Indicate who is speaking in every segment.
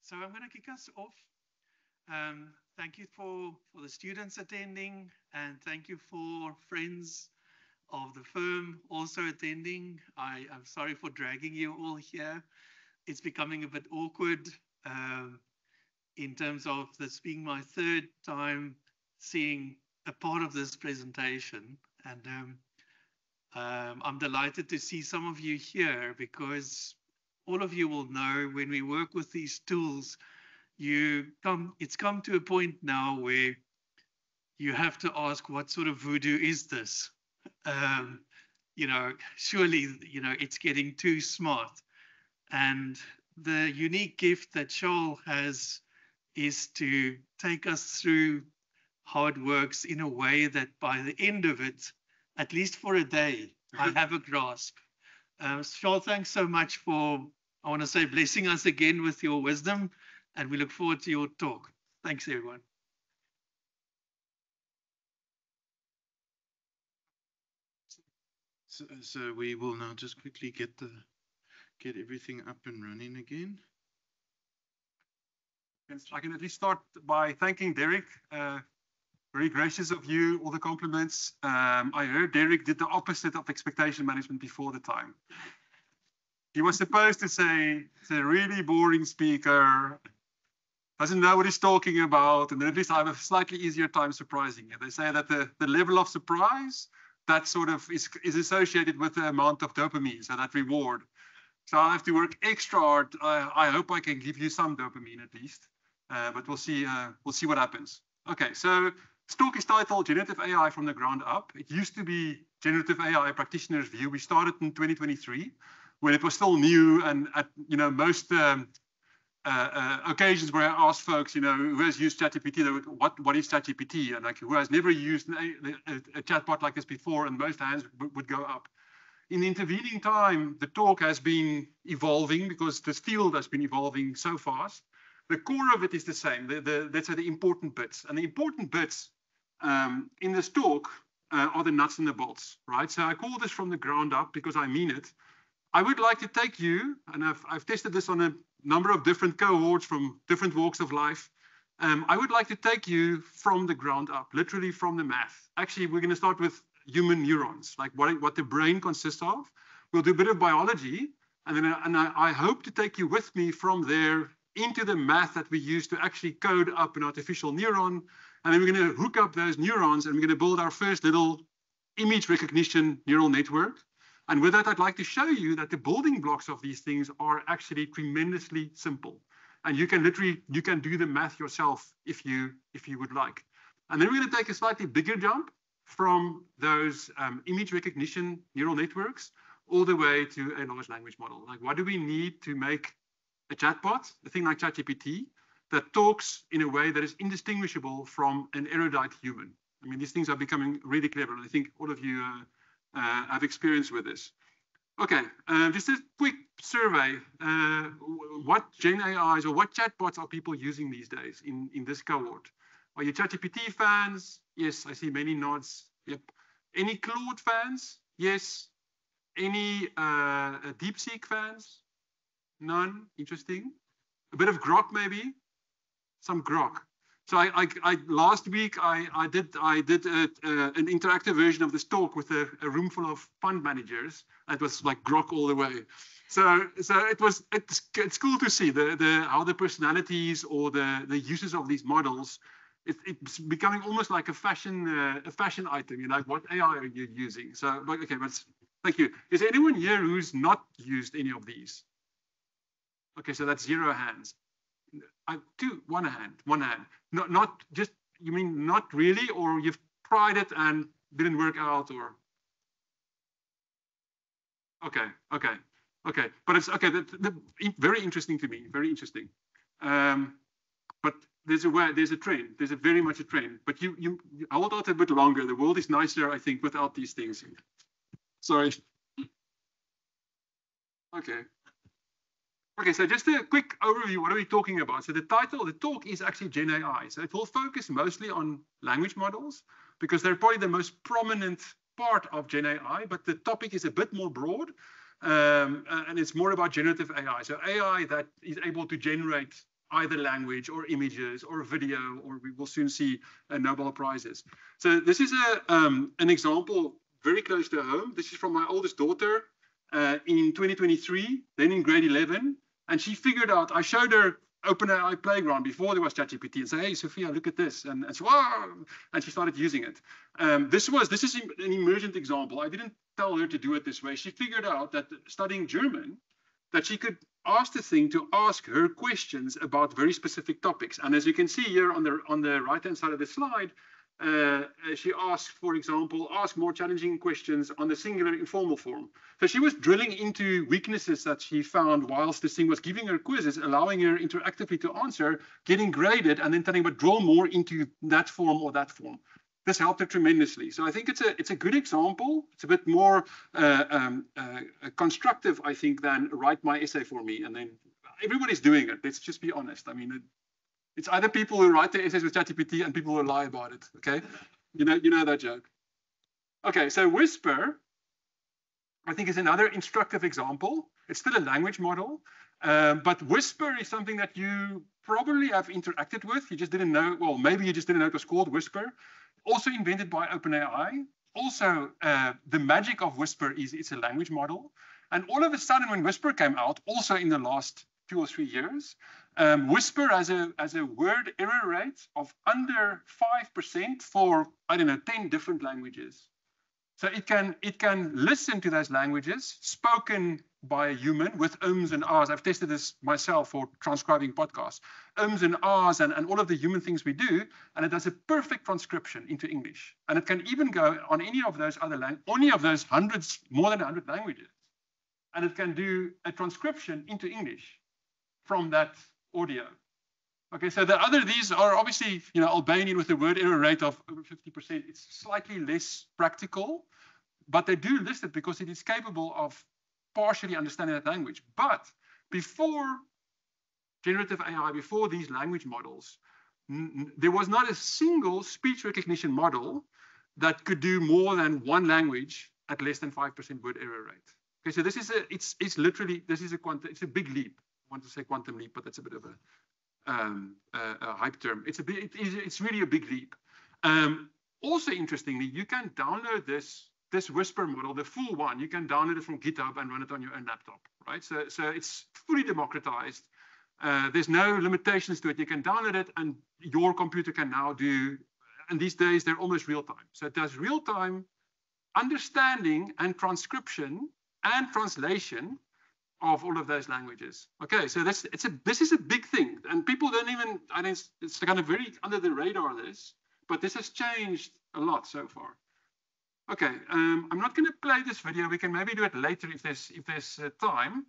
Speaker 1: So I'm going to kick us off. Thank you for the students attending, and thank you for friends of the firm also attending. I'm sorry for dragging you all here. It's becoming a bit awkward in terms of this being my third time seeing a part of this presentation. And I'm delighted to see some of you here because all of you will know when we work with these tools, it's come to a point now where you have to ask, what sort of voodoo is this? Surely, it's getting too smart. And the unique gift that Charles has is to take us through how it works in a way that by the end of it, at least for a day, I have a grasp. Charles, thanks so much for, I want to say, blessing us again with your wisdom, and we look forward to your talk. Thanks, everyone.
Speaker 2: So we will now just quickly get everything up and running again.
Speaker 3: I can at least start by thanking Derek. Very gracious of you, all the compliments. I heard Derek did the opposite of expectation management before the time. He was supposed to say, it's a really boring speaker, doesn't know what he's talking about, and then at least I have a slightly easier time surprising you. They say that the level of surprise, that sort of is associated with the amount of dopamine, so that reward. So I have to work extra hard. I hope I can give you some dopamine at least, but we'll see what happens. Okay, so this talk is titled Generative AI from the Ground Up. It used to be Generative AI Practitioner's View. We started in 2023 when it was still new, and at most occasions where I asked folks, who has used ChatGPT, what is ChatGPT, and like who has never used a chatbot like this before, and most hands would go up. In the intervening time, the talk has been evolving because this field has been evolving so fast. The core of it is the same. Let's say the important bits, and the important bits in this talk are the nuts and the bolts, right? So I call this from the ground up because I mean it. I would like to take you, and I've tested this on a number of different cohorts from different walks of life. I would like to take you from the ground up, literally from the math. Actually, we're going to start with human neurons, like what the brain consists of. We'll do a bit of biology, and then I hope to take you with me from there into the math that we use to actually code up an artificial neuron. And then we're going to hook up those neurons, and we're going to build our first little image recognition neural network. And with that, I'd like to show you that the building blocks of these things are actually tremendously simple. And you can do the math yourself if you would like. And then we're going to take a slightly bigger jump from those image recognition neural networks all the way to a large language model. Like, what do we need to make a chatbot, a thing like ChatGPT, that talks in a way that is indistinguishable from an erudite human? I mean, these things are becoming really clever, and I think all of you have experience with this. Okay, just a quick survey. What Gen AIs or what chatbots are people using these days in this cohort? Are you ChatGPT fans? Yes, I see many nods. Yep. Any Claude fans? Yes. Any DeepSeek fans? None. Interesting. A bit of Grok, maybe. Some Grok. So last week I did an interactive version of this talk with a room full of fund managers. It was like Grok all the way. So it's cool to see how the personalities or the uses of these models. It's becoming almost like a fashion item. You're like, what AI are you using? So okay, but thank you. Is there anyone here who's not used any of these? Okay, so that's 0 hands. One hand. Not just, you mean not really, or you've tried it and didn't work out, or? Okay. But it's okay. Very interesting to me. Very interesting. But there's a trend. There's very much a trend. But you hold out a bit longer. The world is nicer, I think, without these things. Sorry. Okay, so just a quick overview. What are we talking about? So the title of the talk is actually Gen AI. So it will focus mostly on language models because they're probably the most prominent part of Gen AI, but the topic is a bit more broad, and it's more about generative AI. So AI that is able to generate either language or images or video, or we will soon see Nobel Prizes. So this is an example very close to home. This is from my oldest daughter in 2023, then in grade 11. And she figured out, I showed her OpenAI Playground before there was ChatGPT and say, hey, Sophia, look at this. And she, wow, and she started using it. This is an emergent example. I didn't tell her to do it this way. She figured out that studying German, that she could ask the thing to ask her questions about very specific topics. And as you can see here on the right-hand side of the slide, she asked, for example, ask more challenging questions on the singular informal form. So she was drilling into weaknesses that she found whilst this thing was giving her quizzes, allowing her interactively to answer, getting graded, and then telling her, draw more into that form or that form. This helped her tremendously. So I think it's a good example. It's a bit more constructive, I think, than write my essay for me. And then everybody's doing it. Let's just be honest. I mean, it's either people who write their essays with ChatGPT and people who lie about it. Okay, you know that joke. Okay, so Whisper, I think, is another instructive example. It's still a language model, but Whisper is something that you probably have interacted with. You just didn't know. Well, maybe you just didn't know it was called Whisper. Also invented by OpenAI. Also, the magic of Whisper is it's a language model. And all of a sudden, when Whisper came out, also in the last 2 or 3 years, Whisper has a word error rate of under 5% for, I don't know, 10 different languages. So it can listen to those languages spoken by a human with ums and ahs. I've tested this myself for transcribing podcasts. Ums and ahs and all of the human things we do, and it does a perfect transcription into English. And it can even go on any of those other hundreds, more than 100 languages. And it can do a transcription into English from that audio. Okay, so these are obviously, Albanian with a word error rate of over 50%. It's slightly less practical, but they do list it because it is capable of partially understanding that language. But before generative AI, before these language models, there was not a single speech recognition model that could do more than one language at less than 5% word error rate. Okay, so this is it's a big leap. I want to say quantum leap, but that's a bit of a hype term. It's really a big leap. Also, interestingly, you can download this Whisper model, the full one. You can download it from GitHub and run it on your own laptop, right? So it's fully democratized. There's no limitations to it. You can download it, and your computer can now do. And these days they're almost real time. So it does real time understanding and transcription and translation of all of those languages. Okay, so this is a big thing, and people don't even. I think it's kind of very under the radar, this, but this has changed a lot so far. Okay, I'm not going to play this video. We can maybe do it later if there's time.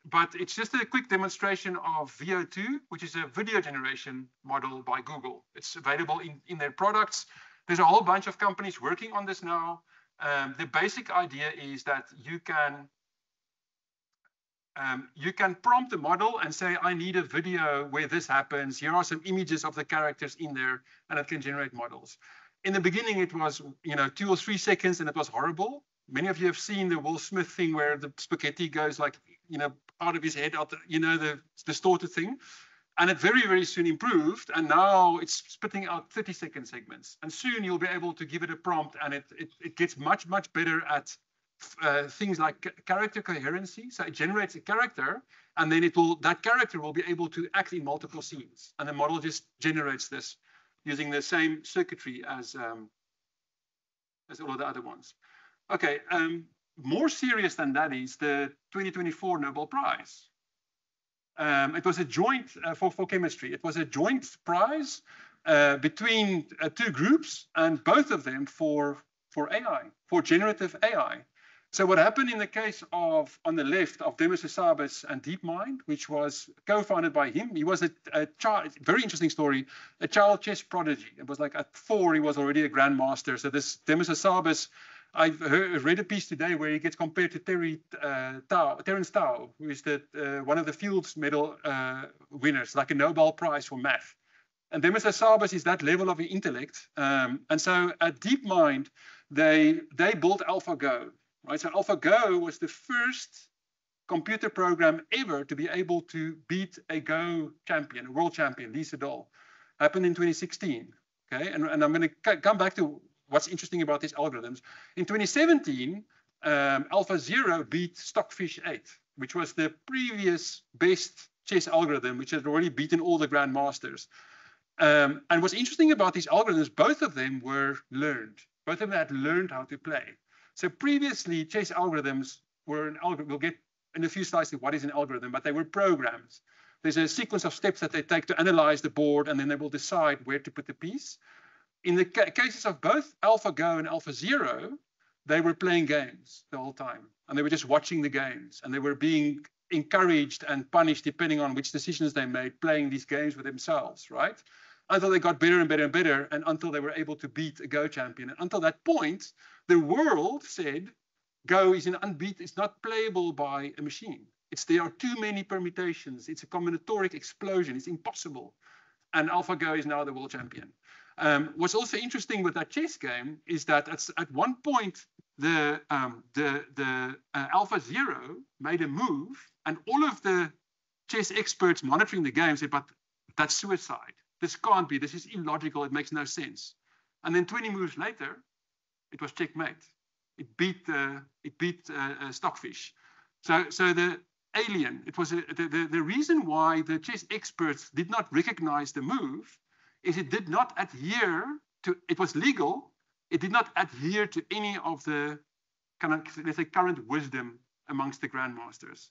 Speaker 3: But it's just a quick demonstration of Veo 2, which is a video generation model by Google. It's available in their products. There's a whole bunch of companies working on this now. The basic idea is that you can prompt the model and say, I need a video where this happens. Here are some images of the characters in there, and it can generate models. In the beginning, it was 2 or 3 seconds, and it was horrible. Many of you have seen the Will Smith thing where the spaghetti goes like, out of his head, out the distorted thing. And it very, very soon improved. And now it's spitting out 30-second segments. And soon you'll be able to give it a prompt, and it gets much, much better at things like character coherency. So it generates a character, and then that character will be able to act in multiple scenes. And the model just generates this using the same circuitry as all of the other ones. Okay, more serious than that is the 2024 Nobel Prize. It was a joint for chemistry. It was a joint prize between 2 groups, and both of them for AI, for generative AI. So what happened in the case of, on the left, of Demis Hassabis and DeepMind, which was co-founded by him, he was a child, very interesting story, a child chess prodigy. It was like at 4, he was already a grandmaster. So this Demis Hassabis, I've read a piece today where he gets compared to Terence Tao, who is one of the Fields Medal winners, like a Nobel Prize for math. And Demis Hassabis is that level of intellect. And so at DeepMind, they built AlphaGo. Right, so AlphaGo was the first computer program ever to be able to beat a Go champion, a world champion, Lee Sedol. Happened in 2016. Okay, and I'm going to come back to what's interesting about these algorithms. In 2017, AlphaZero beat Stockfish 8, which was the previous best chess algorithm, which had already beaten all the grandmasters. And what's interesting about these algorithms, both of them were learned. Both of them had learned how to play. So previously, chess algorithms were an algorithm. We'll get in a few slides to what is an algorithm, but they were programs. There's a sequence of steps that they take to analyze the board, and then they will decide where to put the piece. In the cases of both AlphaGo and AlphaZero, they were playing games the whole time, and they were just watching the games, and they were being encouraged and punished depending on which decisions they made, playing these games with themselves, right? Until they got better and better and better, and until they were able to beat a Go champion. And until that point, the world said Go is an unbeat, it's not playable by a machine. There are too many permutations. It's a combinatoric explosion. It's impossible. And AlphaGo is now the world champion. What's also interesting with that chess game is that at one point, the AlphaZero made a move, and all of the chess experts monitoring the game said, but that's suicide. This can't be. This is illogical. It makes no sense. And then 20 moves later, it was checkmate. It beat Stockfish. So the alien, it was the reason why the chess experts did not recognize the move is it did not adhere to, it was legal, it did not adhere to any of the kind of, let's say, current wisdom amongst the grandmasters.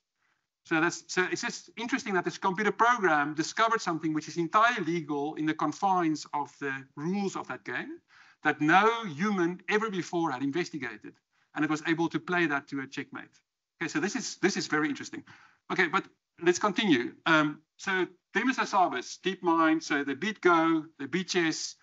Speaker 3: So it's just interesting that this computer program discovered something which is entirely legal in the confines of the rules of that game that no human ever before had investigated, and it was able to play that to a checkmate. Okay, so this is very interesting. Okay, but let's continue. So Demis Hassabis, DeepMind, so they beat Go, they beat chess,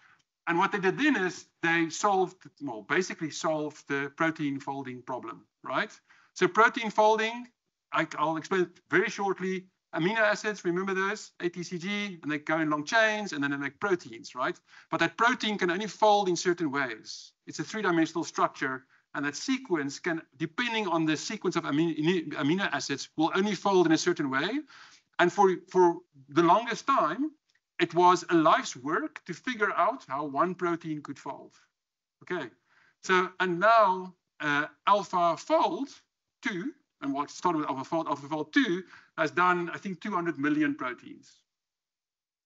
Speaker 3: and what they did then is they solved, well, basically solved the protein folding problem, right? So protein folding, I'll explain it very shortly. Amino acids, remember those, ATCG, and they go in long chains, and then they make proteins, right? But that protein can only fold in certain ways. It's a three-dimensional structure, and that sequence can, depending on the sequence of amino acids, will only fold in a certain way. And for the longest time, it was a life's work to figure out how one protein could fold. Okay, so, and now AlphaFold 2, and what started with AlphaFold 2, has done, I think, 200 million proteins.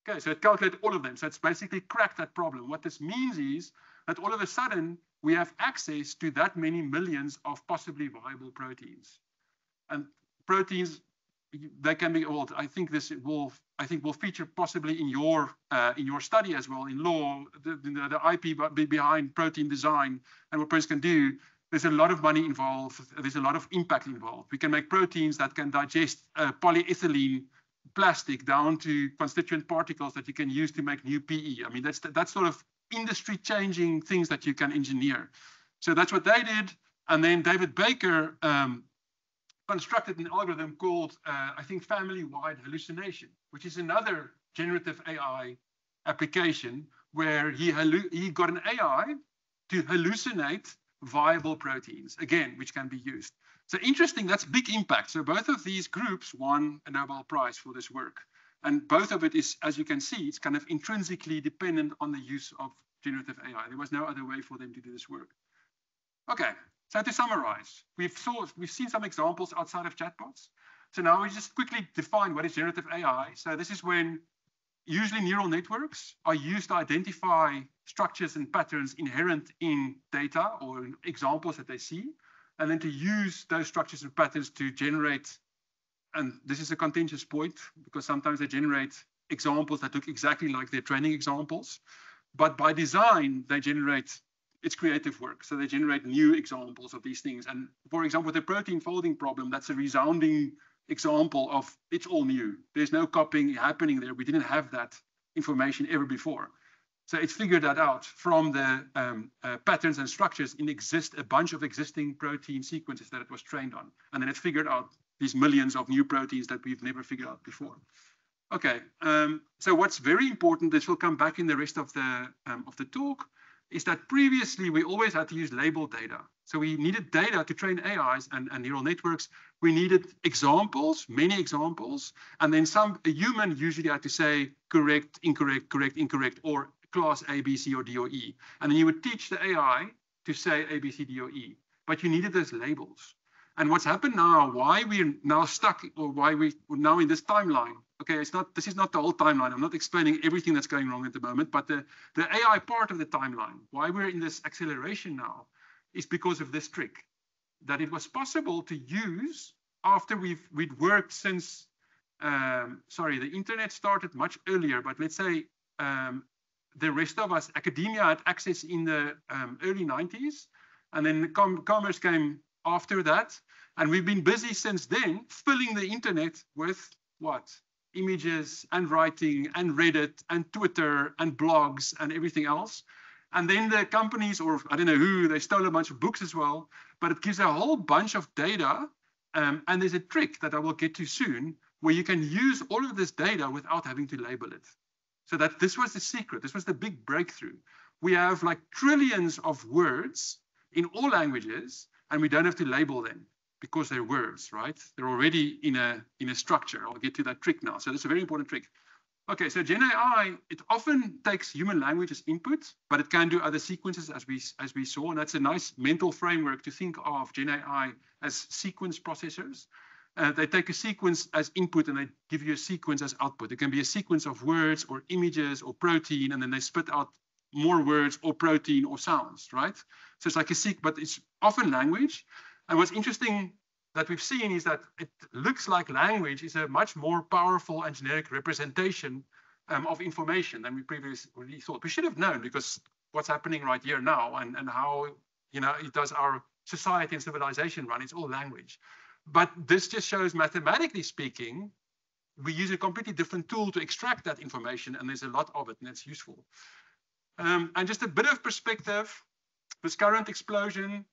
Speaker 3: Okay, so it calculated all of them. So it's basically cracked that problem. What this means is that all of a sudden, we have access to that many millions of possibly viable proteins. And proteins, they can be, well, I think will feature possibly in your study as well, in law, the IP behind protein design and what proteins can do. There's a lot of money involved. There's a lot of impact involved. We can make proteins that can digest polyethylene plastic down to constituent particles that you can use to make new PE. I mean, that's sort of industry-changing things that you can engineer. So that's what they did. And then David Baker constructed an algorithm called, I think, family-wide hallucination, which is another generative AI application where he got an AI to hallucinate viable proteins, again, which can be used. So interesting, that's big impact. So both of these groups won a Nobel Prize for this work. And both of it is, as you can see, it's kind of intrinsically dependent on the use of generative AI. There was no other way for them to do this work. Okay, so to summarize, we've seen some examples outside of chatbots. So now we just quickly define what is generative AI. So this is when usually neural networks are used to identify structures and patterns inherent in data or in examples that they see, and then to use those structures and patterns to generate, and this is a contentious point because sometimes they generate examples that look exactly like their training examples, but by design, they generate, it's creative work. So they generate new examples of these things. And for example, the protein folding problem, that's a resounding example of it's all new. There's no copying happening there. We didn't have that information ever before. So it's figured that out from the patterns and structures in a bunch of existing protein sequences that it was trained on. And then it figured out these millions of new proteins that we've never figured out before. Okay, so what's very important, this will come back in the rest of the talk, is that previously we always had to use labeled data. So we needed data to train AIs and neural networks. We needed examples, many examples, and then a human usually had to say correct, incorrect, correct, incorrect, or class A, B, C, or D, or E. And then you would teach the AI to say A, B, C, D, or E. But you needed those labels. And what's happened now, why we're now stuck, or why we're now in this timeline. Okay, this is not the whole timeline. I'm not explaining everything that's going wrong at the moment, but the AI part of the timeline, why we're in this acceleration now, is because of this trick that it was possible to use after we'd worked since, the internet started much earlier, but let's say the rest of us, academia had access in the early 90s, and then commerce came after that. And we've been busy since then filling the internet with what? Images and writing and Reddit and Twitter and blogs and everything else. And then the companies, or I don't know who, they stole a bunch of books as well, but it gives a whole bunch of data. And there's a trick that I will get to soon where you can use all of this data without having to label it. So that this was the secret. This was the big breakthrough. We have like trillions of words in all languages, and we don't have to label them because they're words, right? They're already in a structure. I'll get to that trick now. So that's a very important trick. Okay, so Gen AI, it often takes human language as input, but it can do other sequences as we saw, and that's a nice mental framework to think of Gen AI as sequence processors. They take a sequence as input and they give you a sequence as output. It can be a sequence of words or images or protein, and then they spit out more words or protein or sounds, right? So it's like a sequence, but it's often language. And what's interesting that we've seen is that it looks like language is a much more powerful and generic representation of information than we previously thought. We should have known, because what's happening right here now and how it does our society and civilization run, it's all language. But this just shows, mathematically speaking, we use a completely different tool to extract that information, and there's a lot of it, and it's useful. And just a bit of perspective, this current explosion,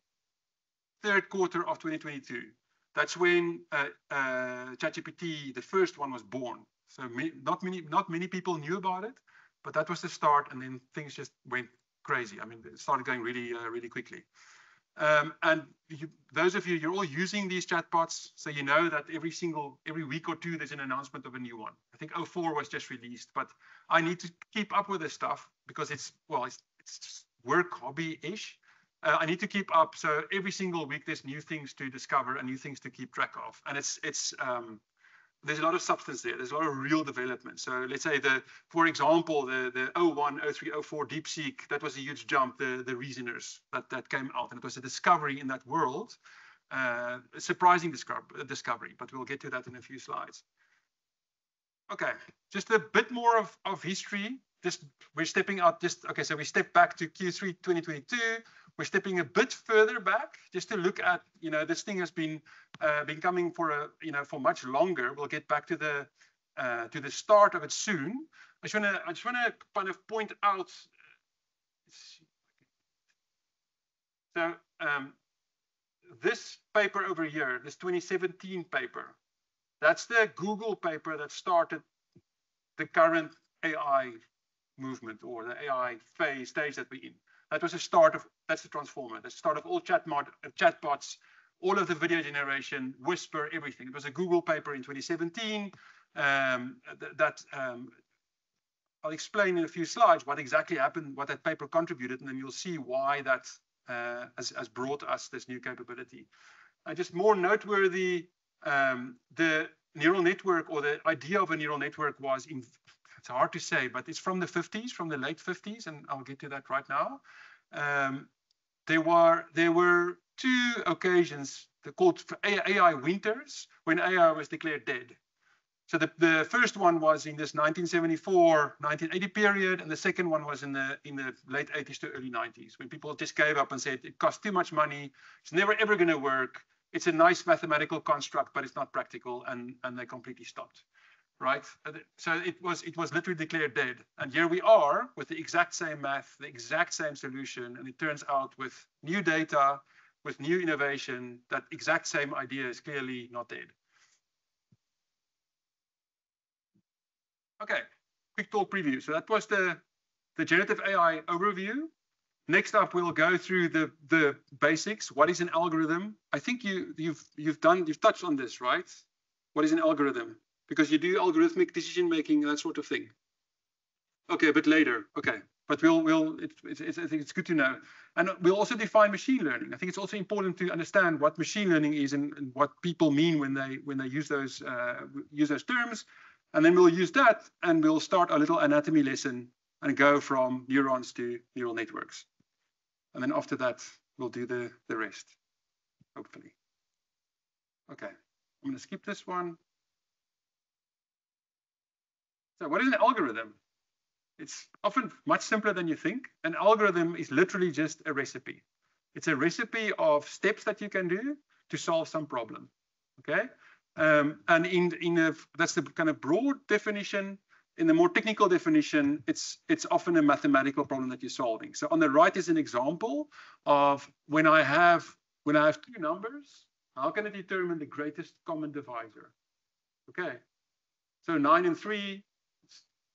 Speaker 3: third quarter of 2022. That's when ChatGPT, the first one, was born. So not many people knew about it, but that was the start, and then things just went crazy. I mean, it started going really quickly. And those of you, you're all using these chatbots, so you know that every week or two there's an announcement of a new one. I think 04 was just released, but I need to keep up with this stuff because it's work hobby-ish. I need to keep up, so every single week there's new things to discover and new things to keep track of, and there's a lot of substance there. There's a lot of real development. So let's say for example, the 01, 03, 04 DeepSeek, that was a huge jump. The reasoners that came out, and it was a discovery in that world, a surprising discovery. But we'll get to that in a few slides. Okay, just a bit more of history. We're stepping out. So we step back to Q3 2022. We're stepping a bit further back just to look at, this thing has been coming for much longer. We'll get back to the start of it soon. I just want to kind of point out. So this paper over here, this 2017 paper, that's the Google paper that started the current AI movement, or the AI stage that we're in. That was the start of, that's the transformer, the start of all chatbots, all of the video generation, Whisper, everything. It was a Google paper in 2017 I'll explain in a few slides what exactly happened, what that paper contributed, and then you'll see why that has brought us this new capability. Just more noteworthy, the neural network, or the idea of a neural network, was it's hard to say, but it's from the 50s, from the late 50s, and I'll get to that right now. There were two occasions, they're called AI winters, when AI was declared dead. So the first one was in this 1974, 1980 period, and the second one was in the late 80s to early 90s, when people just gave up and said it costs too much money, it's never ever going to work, it's a nice mathematical construct, but it's not practical, and they completely stopped. Right, so it was literally declared dead, and here we are with the exact same math, the exact same solution, and it turns out with new data, with new innovation, that exact same idea is clearly not dead. Okay, quick talk preview. So that was the generative AI overview. Next up, we'll go through the basics. What is an algorithm? I think you've touched on this, right? What is an algorithm? Because you do algorithmic decision making, that sort of thing. Okay, a bit later. Okay, but I think it's good to know. And we'll also define machine learning. I think it's also important to understand what machine learning is and what people mean when they use those terms. And then we'll use that, and we'll start a little anatomy lesson and go from neurons to neural networks. And then after that, we'll do the rest, hopefully. Okay, I'm going to skip this one. So what is an algorithm? It's often much simpler than you think. An algorithm is literally just a recipe. It's a recipe of steps that you can do to solve some problem. Okay, and that's the kind of broad definition. In the more technical definition, it's often a mathematical problem that you're solving. So on the right is an example of when I have two numbers, how can I determine the greatest common divisor? Okay, so 9 and 3.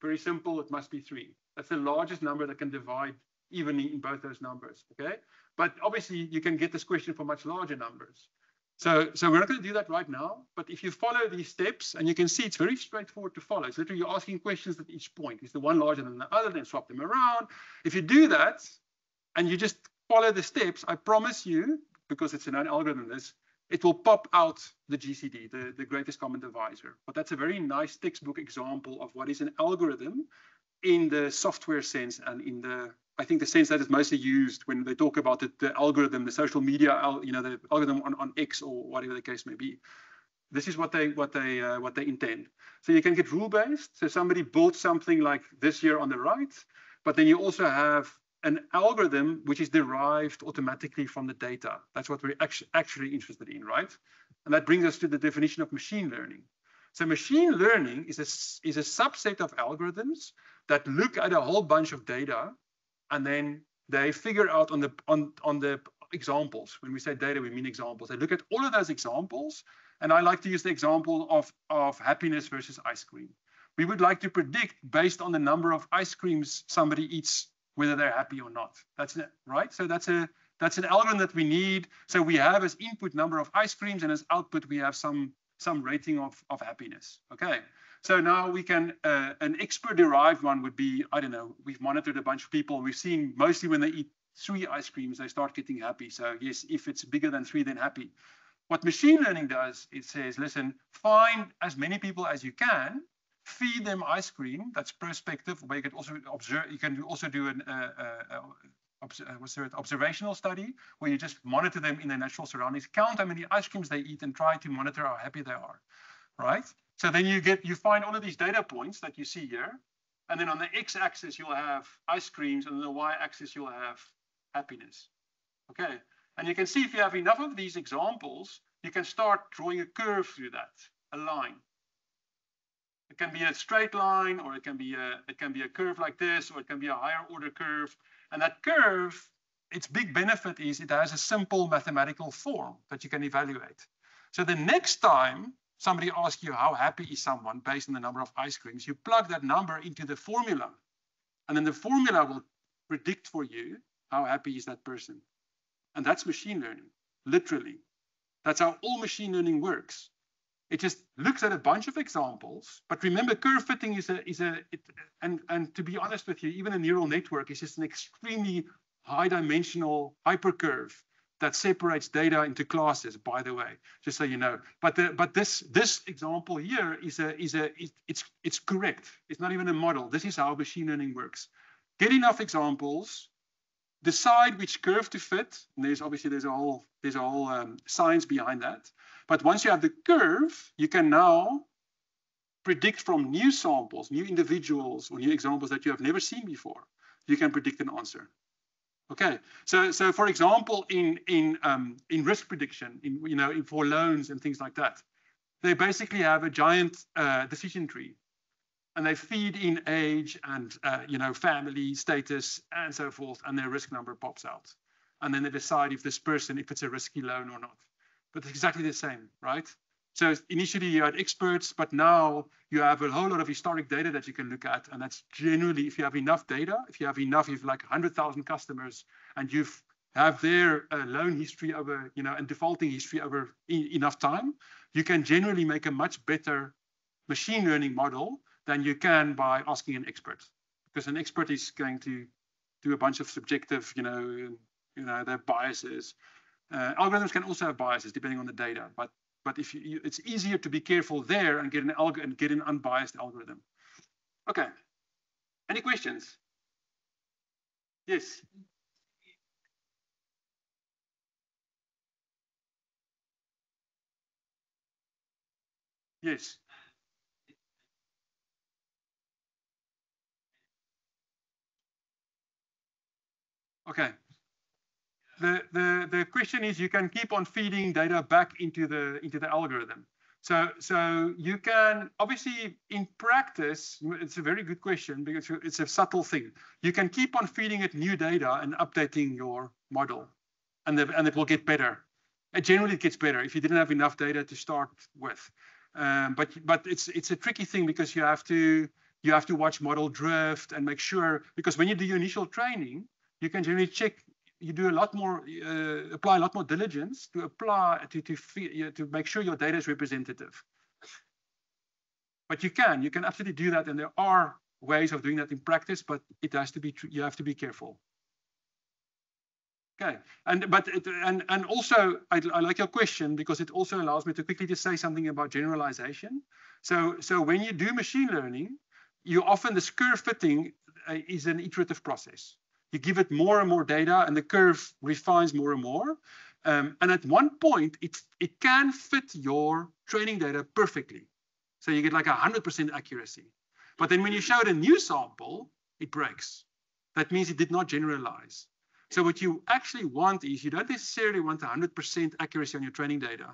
Speaker 3: Very simple, it must be 3. That's the largest number that can divide evenly in both those numbers, okay? But obviously you can get this question for much larger numbers. So we're not going to do that right now, but if you follow these steps, and you can see it's very straightforward to follow. It's literally you're asking questions at each point. Is the one larger than the other, then swap them around. If you do that, and you just follow the steps, I promise you, because it's an algorithm, it will pop out the GCD, the greatest common divisor. But that's a very nice textbook example of what is an algorithm in the software sense and in I think the sense that is mostly used when they talk about the algorithm, the social media, the algorithm on X or whatever the case may be. This is what they intend. So you can get rule-based. So somebody built something like this here on the right, but then you also have an algorithm which is derived automatically from the data. That's what we're actually interested in, right? And that brings us to the definition of machine learning. So machine learning is a subset of algorithms that look at a whole bunch of data, and then they figure out on the examples. When we say data, we mean examples. They look at all of those examples, and I like to use the example of happiness versus ice cream. We would like to predict based on the number of ice creams somebody eats whether they're happy or not. That's it, right? So that's an algorithm that we need. So we have as input number of ice creams, and as output we have some rating of happiness. Okay. So now we can, an expert derived one would be, I don't know, we've monitored a bunch of people. We've seen mostly when they eat 3 ice creams, they start getting happy. So yes, if it's bigger than 3, then happy. What machine learning does, it says, listen, find as many people as you can, feed them ice cream. That's prospective, where you can also observe, you can also do an observational study where you just monitor them in their natural surroundings, count how many ice creams they eat and try to monitor how happy they are, right? So then you find all of these data points that you see here. And then on the x-axis, you'll have ice creams, and on the y-axis, you'll have happiness. Okay. And you can see if you have enough of these examples, you can start drawing a curve through that, a line. It can be a straight line, or it can be a curve like this, or it can be a higher order curve. And that curve, its big benefit is it has a simple mathematical form that you can evaluate. So the next time somebody asks you how happy is someone based on the number of ice creams, you plug that number into the formula, and then the formula will predict for you how happy is that person. And that's machine learning, literally. That's how all machine learning works. It just looks at a bunch of examples, but remember, curve fitting and to be honest with you, even a neural network is just an extremely high dimensional hypercurve that separates data into classes, by the way, just so you know. But this example here it's correct. It's not even a model. This is how machine learning works. Get enough examples, decide which curve to fit. And there's a whole science behind that. But once you have the curve, you can now predict from new samples, new individuals, or new examples that you have never seen before. You can predict an answer. Okay, so for example, in risk prediction, for loans and things like that, they basically have a giant decision tree, and they feed in age and family status and so forth, and their risk number pops out, and then they decide if this person, if it's a risky loan or not. But it's exactly the same, right? So initially you had experts, but now you have a whole lot of historic data that you can look at. And that's generally, if you have enough data, if you have like 100,000 customers and you have their loan history over, and defaulting history over enough time, you can generally make a much better machine learning model than you can by asking an expert, because an expert is going to do a bunch of subjective, their biases. Algorithms can also have biases depending on the data, but if it's easier to be careful there and get an unbiased algorithm. Okay. Any questions? Yes. Yes. Okay. The question is, you can keep on feeding data back into the algorithm. So you can, obviously in practice, it's a very good question because it's a subtle thing. You can keep on feeding it new data and updating your model, and it will get better. It generally gets better if you didn't have enough data to start with. But it's a tricky thing because you have to watch model drift and make sure, because when you do your initial training, you can generally check. You do a lot more, apply a lot more diligence to make sure your data is representative. But you can absolutely do that, and there are ways of doing that in practice, but it has to be, you have to be careful. Okay, and also I like your question because it also allows me to quickly just say something about generalization. So when you do machine learning, the curve fitting is an iterative process. You give it more and more data, and the curve refines more and more. And at one point, it can fit your training data perfectly. So you get like 100% accuracy. But then when you show it a new sample, it breaks. That means it did not generalize. So what you actually want is, you don't necessarily want 100% accuracy on your training data,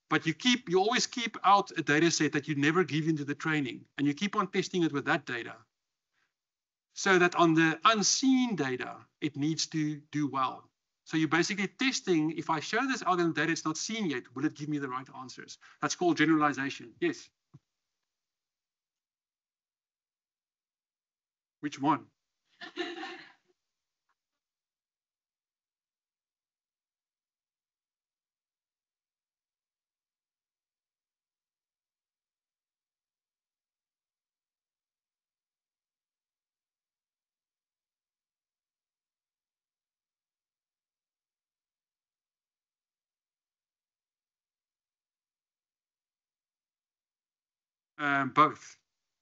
Speaker 3: but you always keep out a data set that you never give into the training, and you keep on testing it with that data, so that on the unseen data, it needs to do well. So you're basically testing, if I show this algorithm data it's not seen yet, will it give me the right answers? That's called generalization. Yes. Which one? Both.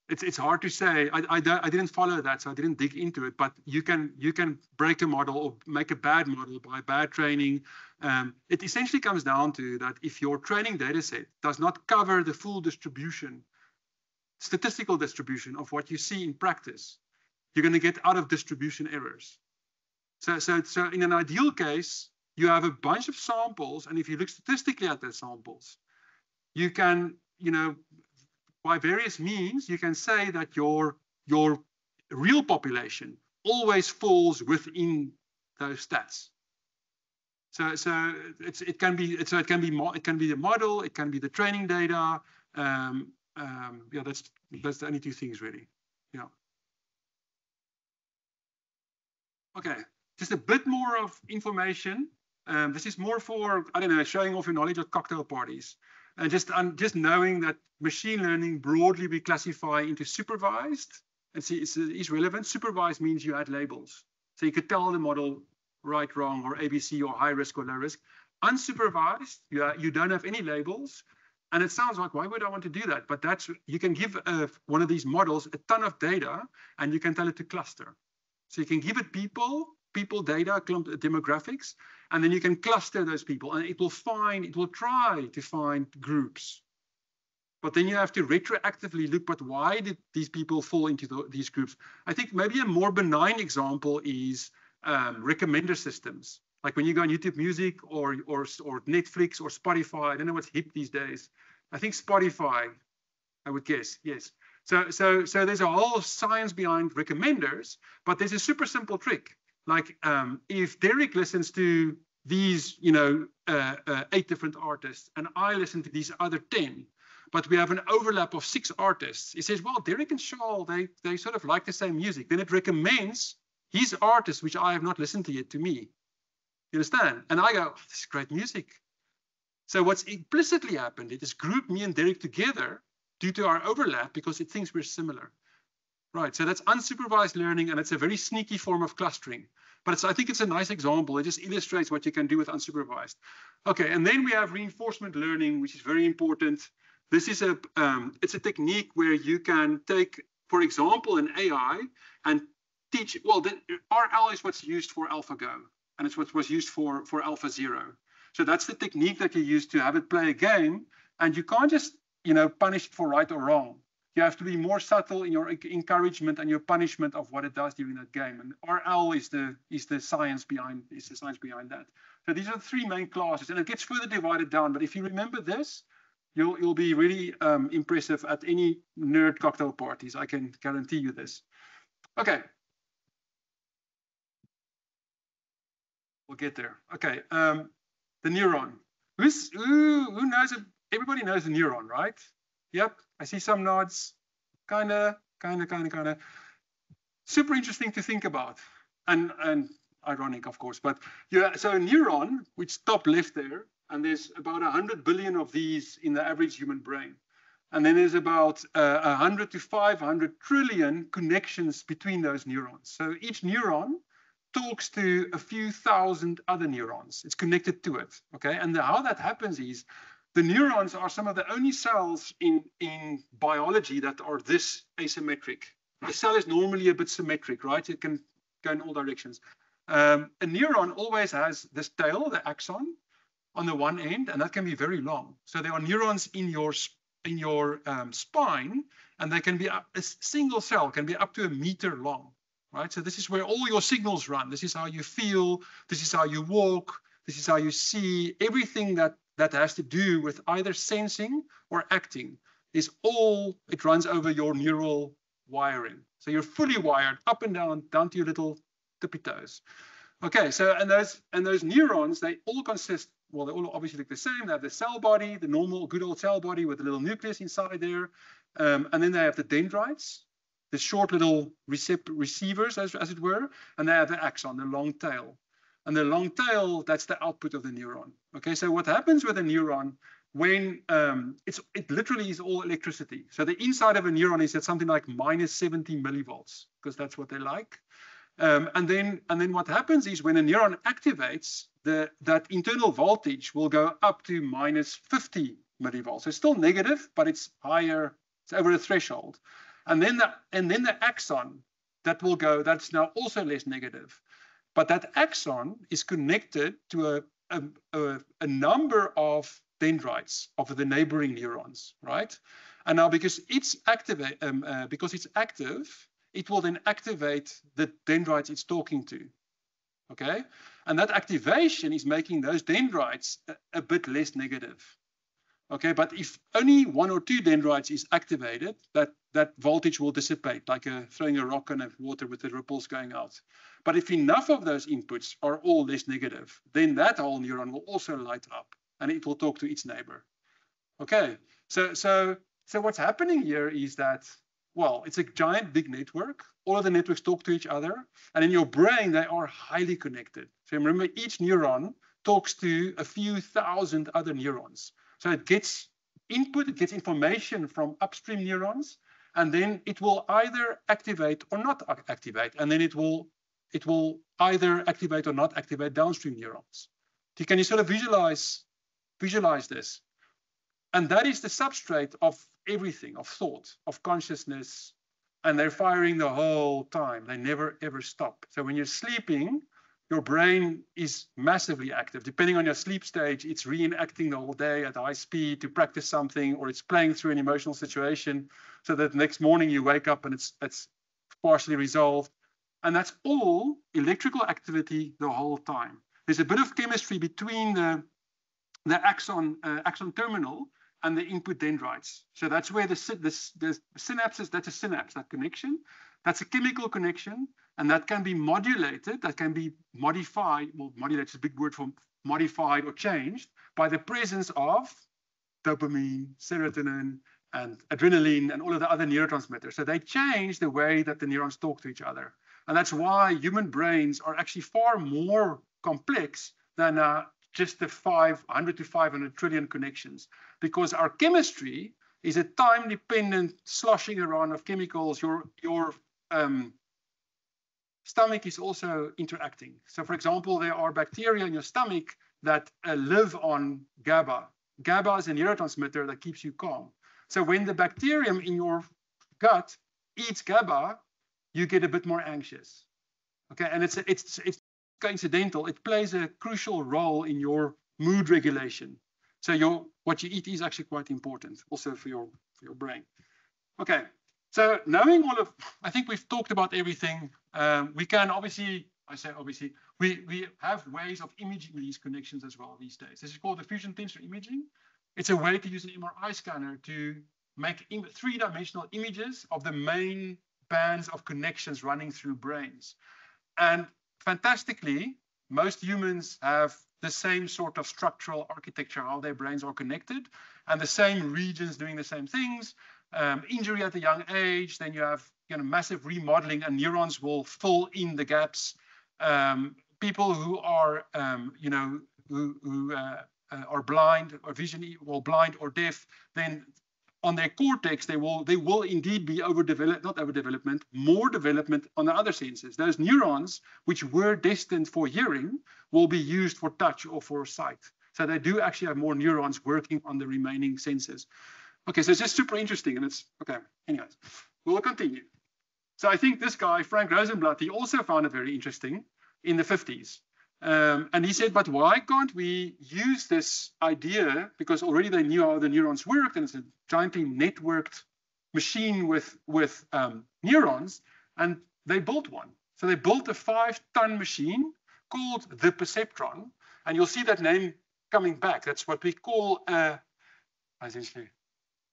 Speaker 3: It's hard to say. I didn't follow that, so I didn't dig into it. But you can break a model or make a bad model by bad training. It essentially comes down to that if your training data set does not cover the full distribution, statistical distribution of what you see in practice, you're going to get out of distribution errors. So in an ideal case, you have a bunch of samples, and if you look statistically at those samples, you can, by various means, you can say that your real population always falls within those stats. So it can be the model, it can be the training data. Yeah, that's the only two things really. Yeah. Okay, just a bit more of information. This is more for, I don't know, showing off your knowledge at cocktail parties. And just knowing that machine learning broadly we classify into supervised, and see it's relevant. Supervised means you add labels. So you could tell the model right, wrong, or ABC, or high risk or low risk. Unsupervised, you don't have any labels. And it sounds like, why would I want to do that? But you can give one of these models a ton of data, and you can tell it to cluster. So you can give it people data, demographics, and then you can cluster those people, and it will try to find groups. But then you have to retroactively look, but why did these people fall into these groups? I think maybe a more benign example is recommender systems. Like when you go on YouTube Music or Netflix or Spotify, I don't know what's hip these days. I think Spotify, I would guess, yes. So there's a whole science behind recommenders, but there's a super simple trick. Like if Derek listens to these, 8 different artists, and I listen to these other 10, but we have an overlap of 6 artists. It says, well, Derek and Charles, they sort of like the same music. Then it recommends his artists, which I have not listened to yet, to me. You understand? And I go, oh, this is great music. So what's implicitly happened, it has grouped me and Derek together due to our overlap because it thinks we're similar. Right, so that's unsupervised learning, and it's a very sneaky form of clustering. But I think it's a nice example. It just illustrates what you can do with unsupervised. Okay, and then we have reinforcement learning, which is very important. This is it's a technique where you can take, for example, an AI and teach, well, the RL is what's used for AlphaGo, and it's what was used for AlphaZero. So that's the technique that you use to have it play a game, and you can't just, punish it for right or wrong. You have to be more subtle in your encouragement and your punishment of what it does during that game. And RL is the science behind that. So these are the 3 main classes, and it gets further divided down. But if you remember this, you'll be really impressive at any nerd cocktail parties. I can guarantee you this. Okay. We'll get there. Okay. The neuron. Who knows it? Everybody knows the neuron, right? Yep, I see some nods. Kinda. Super interesting to think about, and ironic, of course. But yeah, so a neuron, which top left there, and there's about 100 billion of these in the average human brain, and then there's about 100 to 500 trillion connections between those neurons. So each neuron talks to a few thousand other neurons. It's connected to it. Okay, and how that happens is, the neurons are some of the only cells in biology that are this asymmetric. The cell is normally a bit symmetric, right? It can go in all directions. A neuron always has this tail, the axon, on the one end, and that can be very long. So there are neurons in your spine, and they can be a single cell can be up to 1 meter long, right? So this is where all your signals run. This is how you feel. This is how you walk. This is how you see. Everything that has to do with either sensing or acting is all, it runs over your neural wiring. So you're fully wired up and down to your little tippy toes. Okay, so and those neurons, they all consist, well, they all obviously look the same. They have the cell body, the normal good old cell body with a little nucleus inside there. And then they have the dendrites, the short little receivers, as it were, and they have the axon, the long tail. And the long tail, that's the output of the neuron. Okay, so what happens with a neuron when it literally is all electricity. So the inside of a neuron is at something like minus 70 millivolts, because that's what they like. And then what happens is when a neuron activates, that internal voltage will go up to minus 50 millivolts. So it's still negative, but it's higher. It's over a threshold. And then the axon that will go, that's now also less negative. But that axon is connected to a number of dendrites of the neighboring neurons, right? And now because it's active, it will then activate the dendrites it's talking to, okay? And that activation is making those dendrites a bit less negative, okay? But if only 1 or 2 dendrites is activated, that voltage will dissipate, like throwing a rock on water with the ripples going out. But if enough of those inputs are all less negative, then that whole neuron will also light up and it will talk to its neighbor. Okay, so what's happening here is that, well, it's a giant big network. All of the networks talk to each other, and in your brain, they are highly connected. So remember, each neuron talks to a few thousand other neurons. So it gets input, it gets information from upstream neurons, and then it will either activate or not activate, and then it will either activate or not activate downstream neurons. Can you sort of visualize this? And that is the substrate of everything, of thought, of consciousness, and they're firing the whole time. They never, ever stop. So when you're sleeping, your brain is massively active. Depending on your sleep stage, it's reenacting the whole day at high speed to practice something, or it's playing through an emotional situation so that next morning you wake up and it's partially resolved. And that's all electrical activity the whole time. There's a bit of chemistry between the axon terminal and the input dendrites. So that's where the synapses, that's a synapse, that connection. That's a chemical connection, and that can be modulated, that can be modified. Well, modulate is a big word for modified or changed by the presence of dopamine, serotonin, and adrenaline, and all of the other neurotransmitters. So they change the way that the neurons talk to each other. And that's why human brains are actually far more complex than just the 500 to 500 trillion connections, because our chemistry is a time-dependent sloshing around of chemicals. Your stomach is also interacting. So for example, there are bacteria in your stomach that live on GABA. GABA is a neurotransmitter that keeps you calm. So when the bacterium in your gut eats GABA, you get a bit more anxious. Okay, and it's coincidental. It plays a crucial role in your mood regulation. So what you eat is actually quite important also for your brain. Okay, so knowing all of, I think we've talked about everything. We can obviously, I say obviously, we have ways of imaging these connections as well these days. This is called diffusion tensor imaging. It's a way to use an MRI scanner to make three-dimensional images of the main bands of connections running through brains. And fantastically, most humans have the same sort of structural architecture, how their brains are connected, and the same regions doing the same things. Injury at a young age, then you have massive remodeling, and neurons will fill in the gaps. People who are, are blind or blind or deaf, then on their cortex, they will indeed be more development on the other senses. Those neurons, which were destined for hearing, will be used for touch or for sight. So they do actually have more neurons working on the remaining senses. Okay, so it's just super interesting, and it's, okay, anyways, we'll continue. So I think this guy, Frank Rosenblatt, he also found it very interesting in the 50s. And he said, but why can't we use this idea, because already they knew how the neurons worked, and it's a giantly networked machine with neurons, and they built one. So they built a 5-ton machine called the perceptron, and you'll see that name coming back. That's what we call, essentially,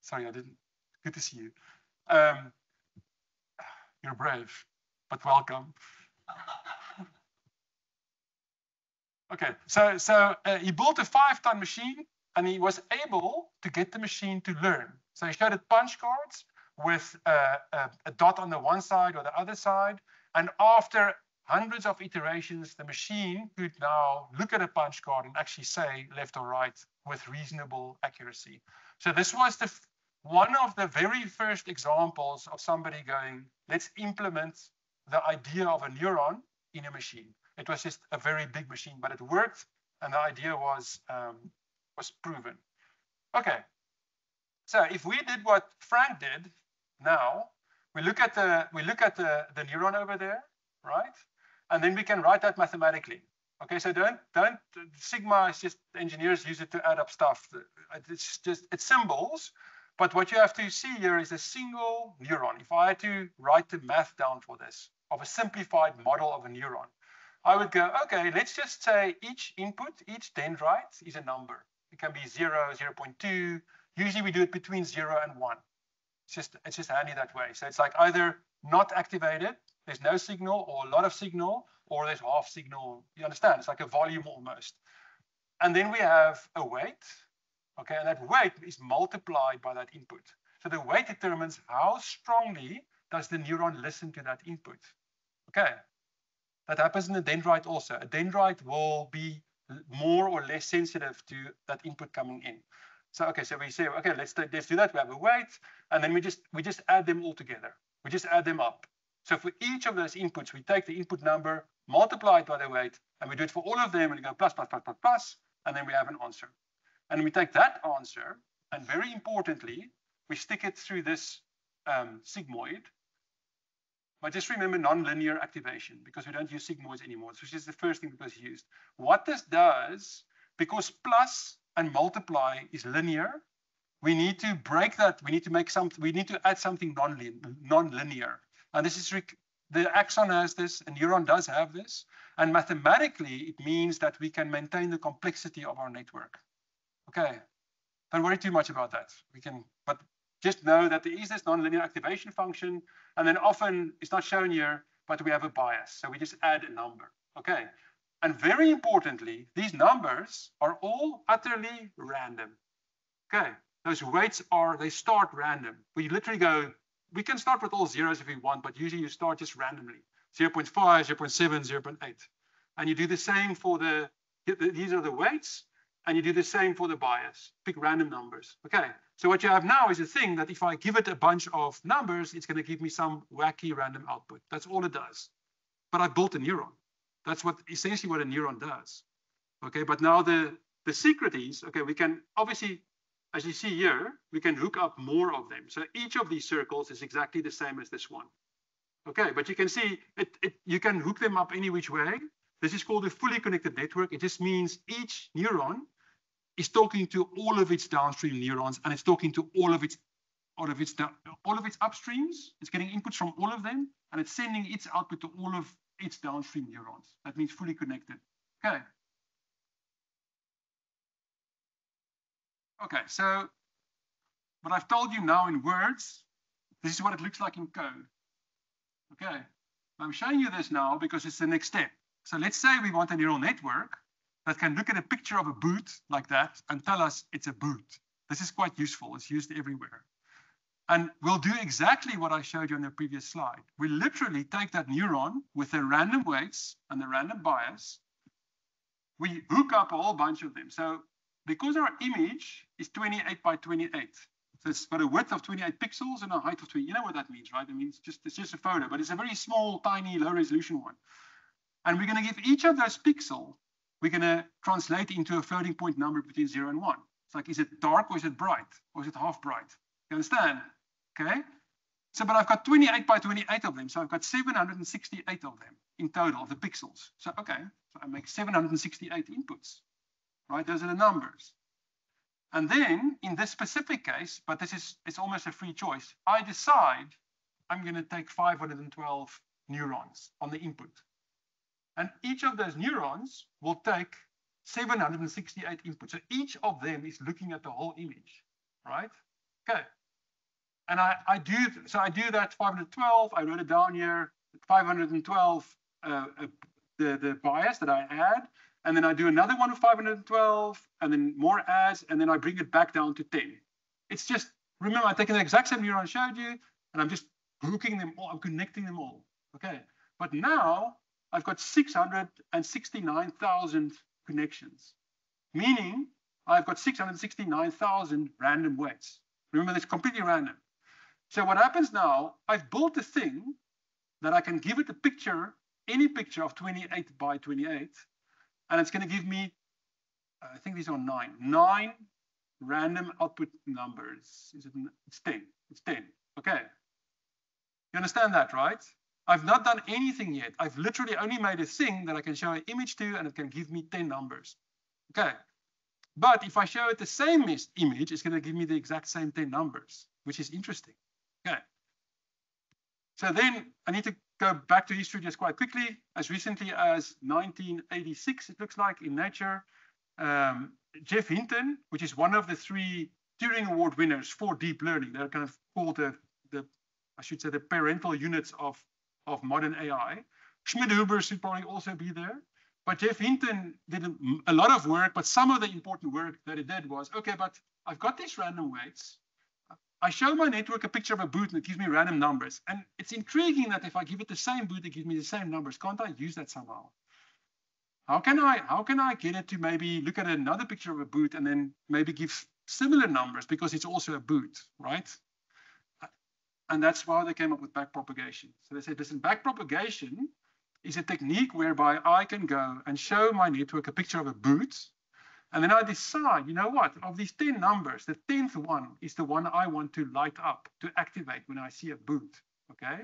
Speaker 3: sorry, I didn't, good to see you. You're brave, but welcome. Okay, so he built a 5-ton machine, and he was able to get the machine to learn. So he showed it punch cards with a dot on the one side or the other side. And after hundreds of iterations, the machine could now look at a punch card and actually say left or right with reasonable accuracy. So this was one of the very first examples of somebody going, let's implement the idea of a neuron in a machine. It was just a very big machine, but it worked, and the idea was proven. Okay, so if we did what Frank did now, we look at the neuron over there, right? And then we can write that mathematically. Okay, so don't sigma is just engineers use it to add up stuff. It's symbols, but what you have to see here is a single neuron. If I had to write the math down for this of a simplified model of a neuron, I would go, okay, let's just say each input, each dendrite is a number. It can be 0, 0.2. Usually we do it between 0 and 1. It's just handy that way. So it's like either not activated, there's no signal, or a lot of signal, or there's half signal. You understand? It's like a volume almost. And then we have a weight, okay, and that weight is multiplied by that input. So the weight determines how strongly does the neuron listen to that input. Okay. That happens in a dendrite also. A dendrite will be more or less sensitive to that input coming in. So okay, so we say, okay, let's do that. We have a weight, and then we just add them all together. We just add them up. So for each of those inputs, we take the input number, multiply it by the weight, and we do it for all of them, and we go plus, plus, plus, plus, plus, and then we have an answer. And we take that answer, and very importantly, we stick it through this sigmoid. But just remember nonlinear activation, because we don't use sigmoids anymore, which is the first thing that was used. What this does, because plus and multiply is linear, we need to break that. We need to add something non-linear. And this is the axon has this, a neuron does have this, and mathematically it means that we can maintain the complexity of our network. Okay, don't worry too much about that. But just know that there is this nonlinear activation function, and then often it's not shown here, but we have a bias. So we just add a number. Okay. And very importantly, these numbers are all utterly random. Okay, those weights they start random. We literally go, we can start with all zeros if we want, but usually you start just randomly. 0.5, 0.7, 0.8. And you do the same for these are the weights, and you do the same for the bias. Pick random numbers. Okay, so what you have now is a thing that if I give it a bunch of numbers, it's going to give me some wacky random output. That's all it does. But I built a neuron. That's essentially what a neuron does. Okay, but now the secret is, okay, we can obviously, as you see here, we can hook up more of them. So each of these circles is exactly the same as this one. Okay, but you can see you can hook them up any which way. This is called a fully connected network. It just means each neuron is talking to all of its downstream neurons, and it's talking to all of its upstreams. It's getting inputs from all of them, and it's sending its output to all of its downstream neurons. That means fully connected. Okay. Okay, so what I've told you now in words, this is what it looks like in code. Okay, I'm showing you this now because it's the next step. So let's say we want a neural network that can look at a picture of a boot like that and tell us it's a boot. This is quite useful. It's used everywhere. And we'll do exactly what I showed you on the previous slide. We literally take that neuron with the random weights and the random bias. We hook up a whole bunch of them. So because our image is 28 by 28, so it's got a width of 28 pixels and a height of 20. You know what that means, right? I mean, it's just a photo, but it's a very small, tiny, low resolution one. And we're going to give each of those pixels, we're going to translate into a floating point number between 0 and 1. It's like, is it dark or is it bright? Or is it half bright? You understand? Okay. So, but I've got 28 by 28 of them. So I've got 768 of them in total, of the pixels. So, okay. So I make 768 inputs, right? Those are the numbers. And then in this specific case, but it's almost a free choice, I decide I'm going to take 512 neurons on the input. And each of those neurons will take 768 inputs. So each of them is looking at the whole image, right? Okay. And I do that 512, I wrote it down here, 512, the bias that I add, and then I do another one of 512, and then more adds, and then I bring it back down to 10. It's just, remember, I'm taking the exact same neuron I showed you, and I'm just hooking them all, I'm connecting them all, okay? But now, I've got 669,000 connections, meaning I've got 669,000 random weights. Remember, that's completely random. So what happens now, I've built a thing that I can give it a picture, any picture of 28 by 28, and it's going to give me, I think these are 9 random output numbers. It's 10, it's 10, okay. You understand that, right? I've not done anything yet. I've literally only made a thing that I can show an image to, and it can give me 10 numbers. Okay. But if I show it the same image, it's going to give me the exact same 10 numbers, which is interesting. Okay. So then I need to go back to history just quite quickly. As recently as 1986, it looks like, in Nature, Geoff Hinton, which is one of the 3 Turing Award winners for deep learning, they're kind of called I should say, the parental units of modern AI. Schmid-Huber should probably also be there. But Geoff Hinton did a lot of work, but some of the important work that it did was, okay, but I've got these random weights. I show my network a picture of a boot and it gives me random numbers. And it's intriguing that if I give it the same boot, it gives me the same numbers. Can't I use that somehow? How can I get it to maybe look at another picture of a boot and then maybe give similar numbers because it's also a boot, right? And that's why they came up with backpropagation. So they said, listen, backpropagation is a technique whereby I can go and show my network a picture of a boot. And then I decide, you know what, of these 10 numbers, the 10th one is the one I want to light up, to activate when I see a boot, okay?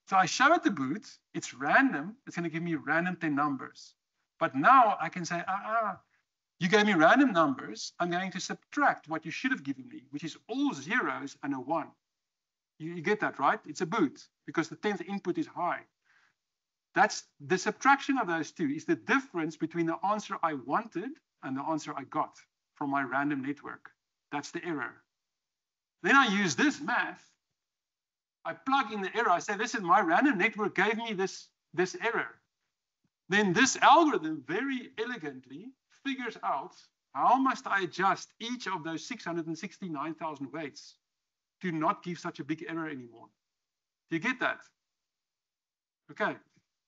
Speaker 3: So I show it the boot, it's random, it's going to give me random 10 numbers. But now I can say, you gave me random numbers, I'm going to subtract what you should have given me, which is all zeros and a 1. You get that, right? It's a boot because the 10th input is high. That's the subtraction of those two is the difference between the answer I wanted and the answer I got from my random network. That's the error. Then I use this math. I plug in the error. I say, listen, my random network gave me this error. then this algorithm very elegantly figures out how must I adjust each of those 669,000 weights to not give such a big error anymore. Do you get that? Okay.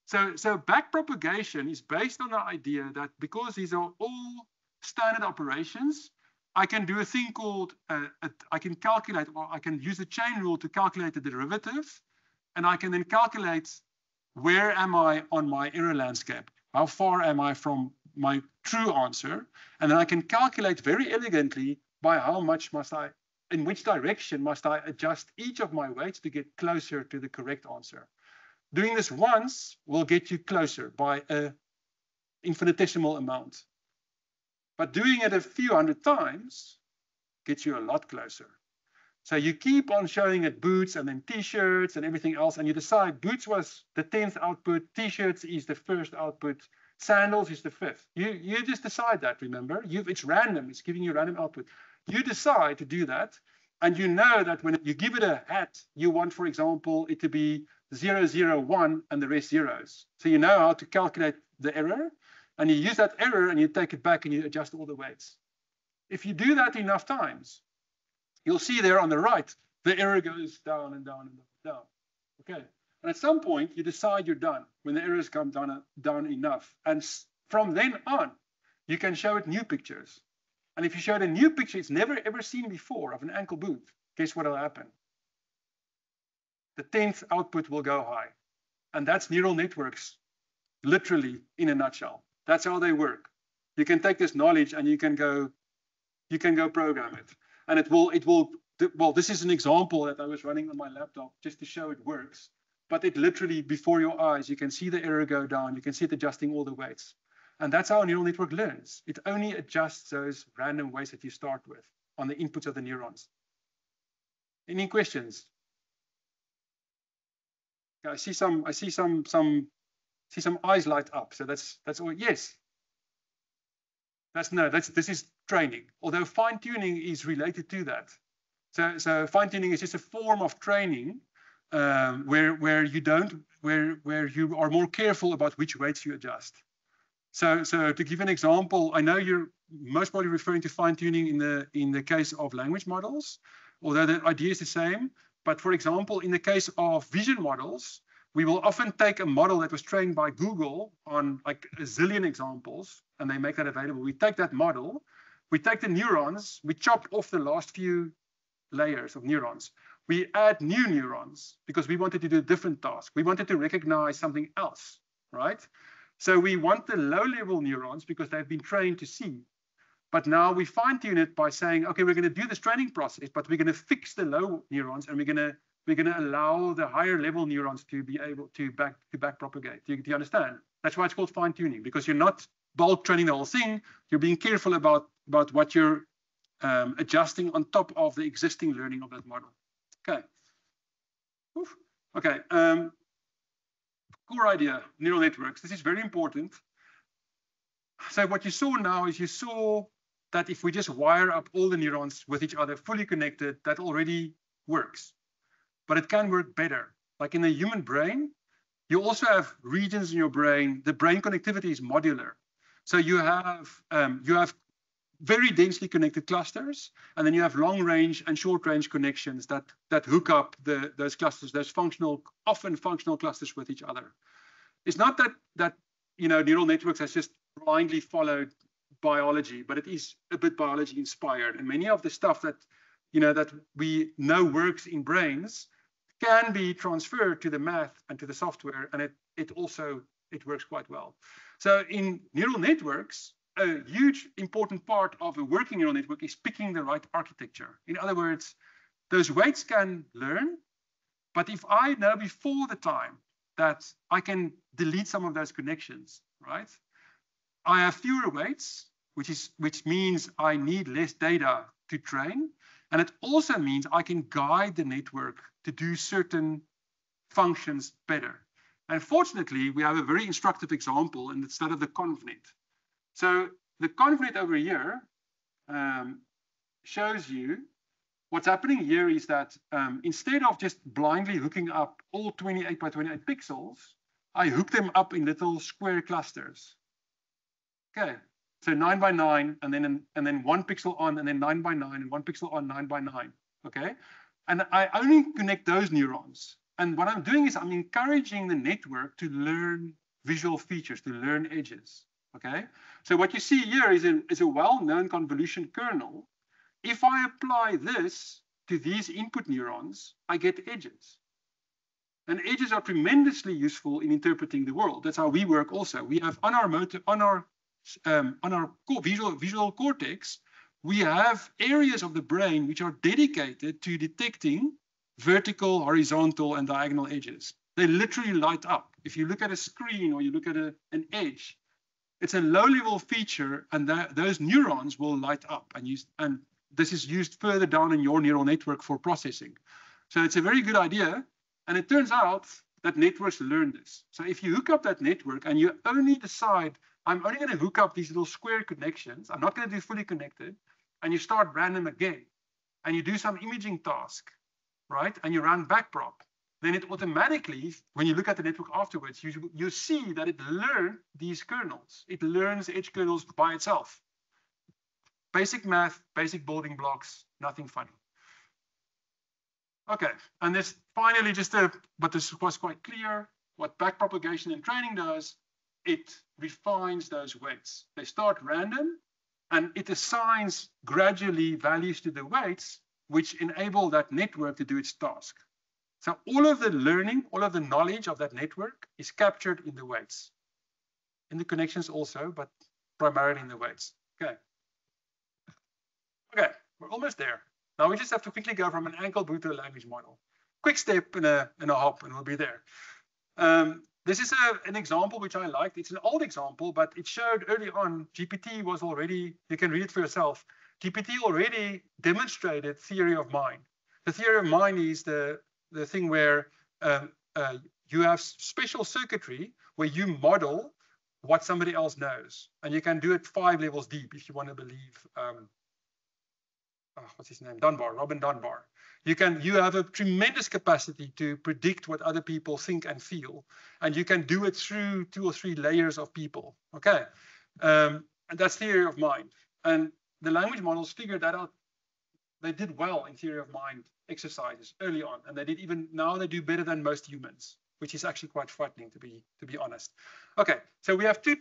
Speaker 3: So backpropagation is based on the idea that because these are all standard operations, I can do a thing called, I can calculate, or I can use the chain rule to calculate the derivative, and I can then calculate where am I on my error landscape? How far am I from my true answer? And then I can calculate very elegantly by how much must I, in which direction must I adjust each of my weights to get closer to the correct answer. Doing this once will get you closer by an infinitesimal amount. But doing it a few hundred times gets you a lot closer. So you keep on showing it boots and then t-shirts and everything else, and you decide boots was the 10th output, t-shirts is the first output, sandals is the 5th. You just decide that, remember? It's random, it's giving you random output. You decide to do that, and you know that when you give it a hat, you want, for example, it to be 0, 0, 1, and the rest zeros. So you know how to calculate the error, and you use that error and you take it back and you adjust all the weights. If you do that enough times, you'll see there on the right, the error goes down and down and down. Okay, and at some point you decide you're done when the errors come down enough. And from then on, you can show it new pictures. And if you show it a new picture it's never ever seen before of an ankle boot, guess what will happen? The 10th output will go high. And that's neural networks, literally in a nutshell. That's how they work. You can take this knowledge and you can go program it. And it will, well, this is an example that I was running on my laptop just to show it works. But it literally, before your eyes, you can see the error go down. You can see it adjusting all the weights. And that's how a neural network learns. It only adjusts those random weights that you start with on the inputs of the neurons. Any questions? I see some eyes light up. So that's all. Yes. This is training. Although fine tuning is related to that. So fine tuning is just a form of training where you are more careful about which weights you adjust. So to give an example, I know you're most probably referring to fine tuning in the case of language models, although the idea is the same. But for example, in the case of vision models, we will often take a model that was trained by Google on like a zillion examples, and they make that available. We take that model, we take the neurons, we chop off the last few layers of neurons. We add new neurons because we wanted to do a different task. We wanted to recognize something else, right? So we want the low-level neurons because they've been trained to see. But now we fine-tune it by saying, okay, we're going to do this training process, but we're going to fix the low neurons, and we're going to allow the higher-level neurons to be able to back propagate. Do you understand? That's why it's called fine-tuning, because you're not bulk training the whole thing. You're being careful about what you're adjusting on top of the existing learning of that model. Okay. Oof. Okay. Core idea, neural networks. This is very important. So what you saw now is you saw that if we just wire up all the neurons with each other, fully connected, that already works. But it can work better. Like in the human brain, you also have regions in your brain. The brain connectivity is modular. So you have very densely connected clusters, and then you have long range and short range connections that hook up those clusters, those often functional clusters with each other. It's not that neural networks has just blindly followed biology, but it is a bit biology inspired. And many of the stuff that we know works in brains can be transferred to the math and to the software, and it works quite well. So in neural networks, a huge important part of a working neural network is picking the right architecture. In other words, those weights can learn, but if I know before the time that I can delete some of those connections, right? I have fewer weights, which means I need less data to train. And it also means I can guide the network to do certain functions better. And fortunately, we have a very instructive example, and it's that of the ConvNet. So the ConvNet over here shows you what's happening here is that instead of just blindly hooking up all 28 by 28 pixels, I hook them up in little square clusters. Okay, so 9 by 9, and then 1 pixel on, and then 9 by 9, and 1 pixel on, 9 by 9. Okay, and I only connect those neurons. And what I'm doing is I'm encouraging the network to learn visual features, to learn edges. Okay, so what you see here is a well-known convolution kernel. If I apply this to these input neurons, I get edges. And edges are tremendously useful in interpreting the world. That's how we work also. We have on our visual cortex, we have areas of the brain which are dedicated to detecting vertical, horizontal, and diagonal edges. They literally light up. If you look at a screen or you look at an edge, it's a low-level feature, and those neurons will light up. And this is used further down in your neural network for processing. So it's a very good idea. And it turns out that networks learn this. So if you hook up that network and you only decide, I'm only going to hook up these little square connections, I'm not going to do fully connected, and you start random again, and you do some imaging task, right? And you run backprop, then it automatically, when you look at the network afterwards, you see that it learned these kernels. It learns edge kernels by itself. Basic math, basic building blocks, nothing funny. Okay, and this finally but this was quite clear, what backpropagation and training does, it refines those weights. They start random, and it assigns gradually values to the weights, which enable that network to do its task. So all of the learning, all of the knowledge of that network is captured in the weights. In the connections also, but primarily in the weights. Okay. Okay, we're almost there. Now we just have to quickly go from an ankle boot to a language model. Quick step and a hop, and we'll be there. This is an example which I liked. It's an old example, but it showed early on GPT was already, you can read it for yourself. GPT already demonstrated theory of mind. The theory of mind is the thing where you have special circuitry where you model what somebody else knows. And you can do it 5 levels deep if you want to believe what's his name? Robin Dunbar. You have a tremendous capacity to predict what other people think and feel, and you can do it through 2 or 3 layers of people. Okay, and that's theory of mind. And the language models figured that out. They did well in theory of mind exercises early on, and now they do better than most humans, which is actually quite frightening to be honest. Okay, so we have 2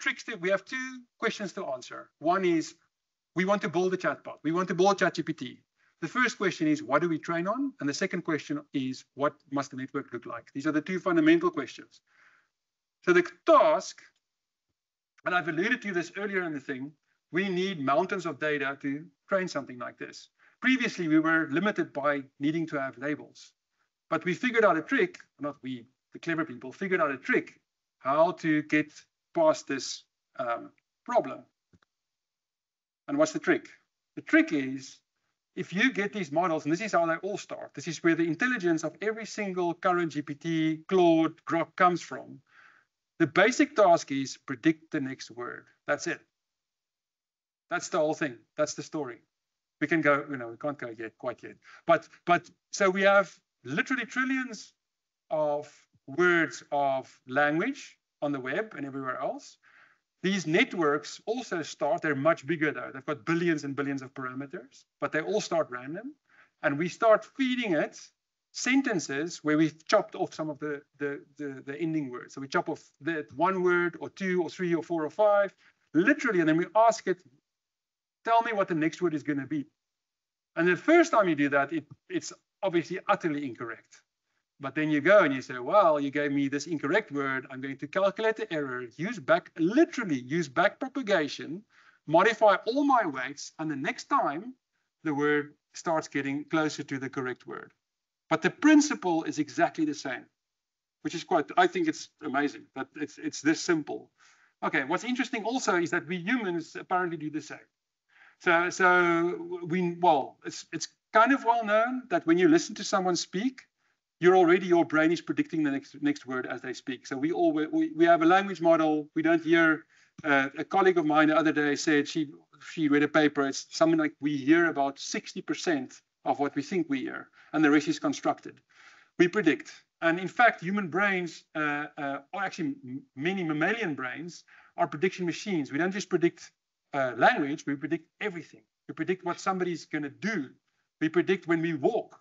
Speaker 3: questions to answer. One is, we want to build a chatbot. We want to build ChatGPT. The first question is, what do we train on? And the second question is, what must the network look like? These are the 2 fundamental questions. So the task, and I've alluded to this earlier in the thing, we need mountains of data to train something like this. Previously, we were limited by needing to have labels. But we figured out a trick, not we, the clever people, figured out a trick how to get past this problem. And what's the trick? The trick is, if you get these models, and this is how they all start, this is where the intelligence of every single current GPT, Claude, Grok comes from. The basic task is predict the next word. That's it. That's the whole thing. That's the story. We can go, we can't go quite yet. But so we have literally trillions of words of language on the web and everywhere else. These networks also they're much bigger though. They've got billions and billions of parameters, but they all start random. And we start feeding it sentences where we've chopped off some of the ending words. So we chop off that 1 word or 2 or 3 or 4 or 5, literally, and then we ask it, tell me what the next word is going to be. And the first time you do that, it's obviously utterly incorrect. But then you go and you say, well, you gave me this incorrect word. I'm going to calculate the error, literally use backpropagation, modify all my weights, and the next time the word starts getting closer to the correct word. But the principle is exactly the same, which is I think it's amazing that it's this simple. Okay, what's interesting also is that we humans apparently do the same. So it's kind of well known that when you listen to someone speak, your brain is predicting the next word as they speak. So we have a language model. We don't hear. A colleague of mine the other day said she read a paper. It's something like we hear about 60% of what we think we hear, and the rest is constructed. We predict, And in fact, human brains, or actually many mammalian brains, are prediction machines. We don't just predict language, we predict everything. We predict what somebody's going to do. We predict when we walk.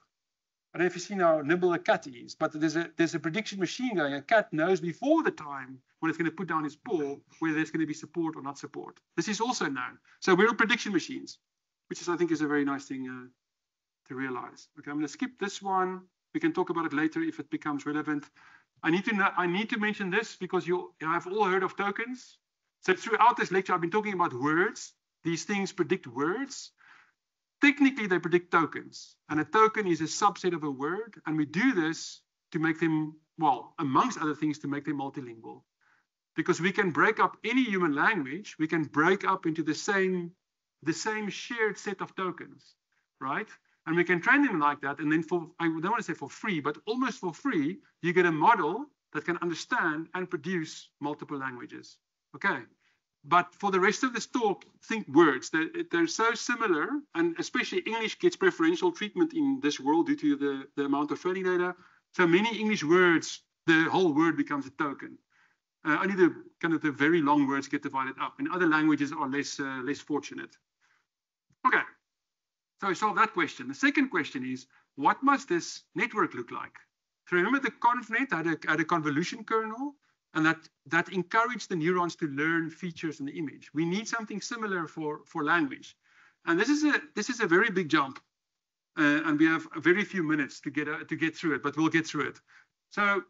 Speaker 3: I don't know if you've seen how nimble a cat is, but there's a prediction machine going. A cat knows before the time when it's going to put down its paw whether there's going to be support or not support. This is also known. So we're prediction machines, which is, I think, is a very nice thing to realize. Okay, I'm going to skip this one. We can talk about it later if it becomes relevant. I need to mention this because you have all heard of tokens. So throughout this lecture, I've been talking about words. These things predict words. Technically, they predict tokens. And a token is a subset of a word. And we do this to make them, well, amongst other things, to make them multilingual. Because we can break up any human language, we can break up into the same shared set of tokens, right? And we can train them like that. And then I don't want to say for free, but almost for free, you get a model that can understand and produce multiple languages. Okay. But for the rest of this talk, think words. They're so similar, and especially English gets preferential treatment in this world due to the amount of training data. So many English words, the whole word becomes a token. Only the very long words get divided up, and other languages are less fortunate. Okay, so we solved that question. The second question is, what must this network look like? So remember, the ConvNet had a convolution kernel, and that encouraged the neurons to learn features in the image. We need something similar for language, and this is a very big jump, and we have very few minutes to get through it, but we'll get through it. So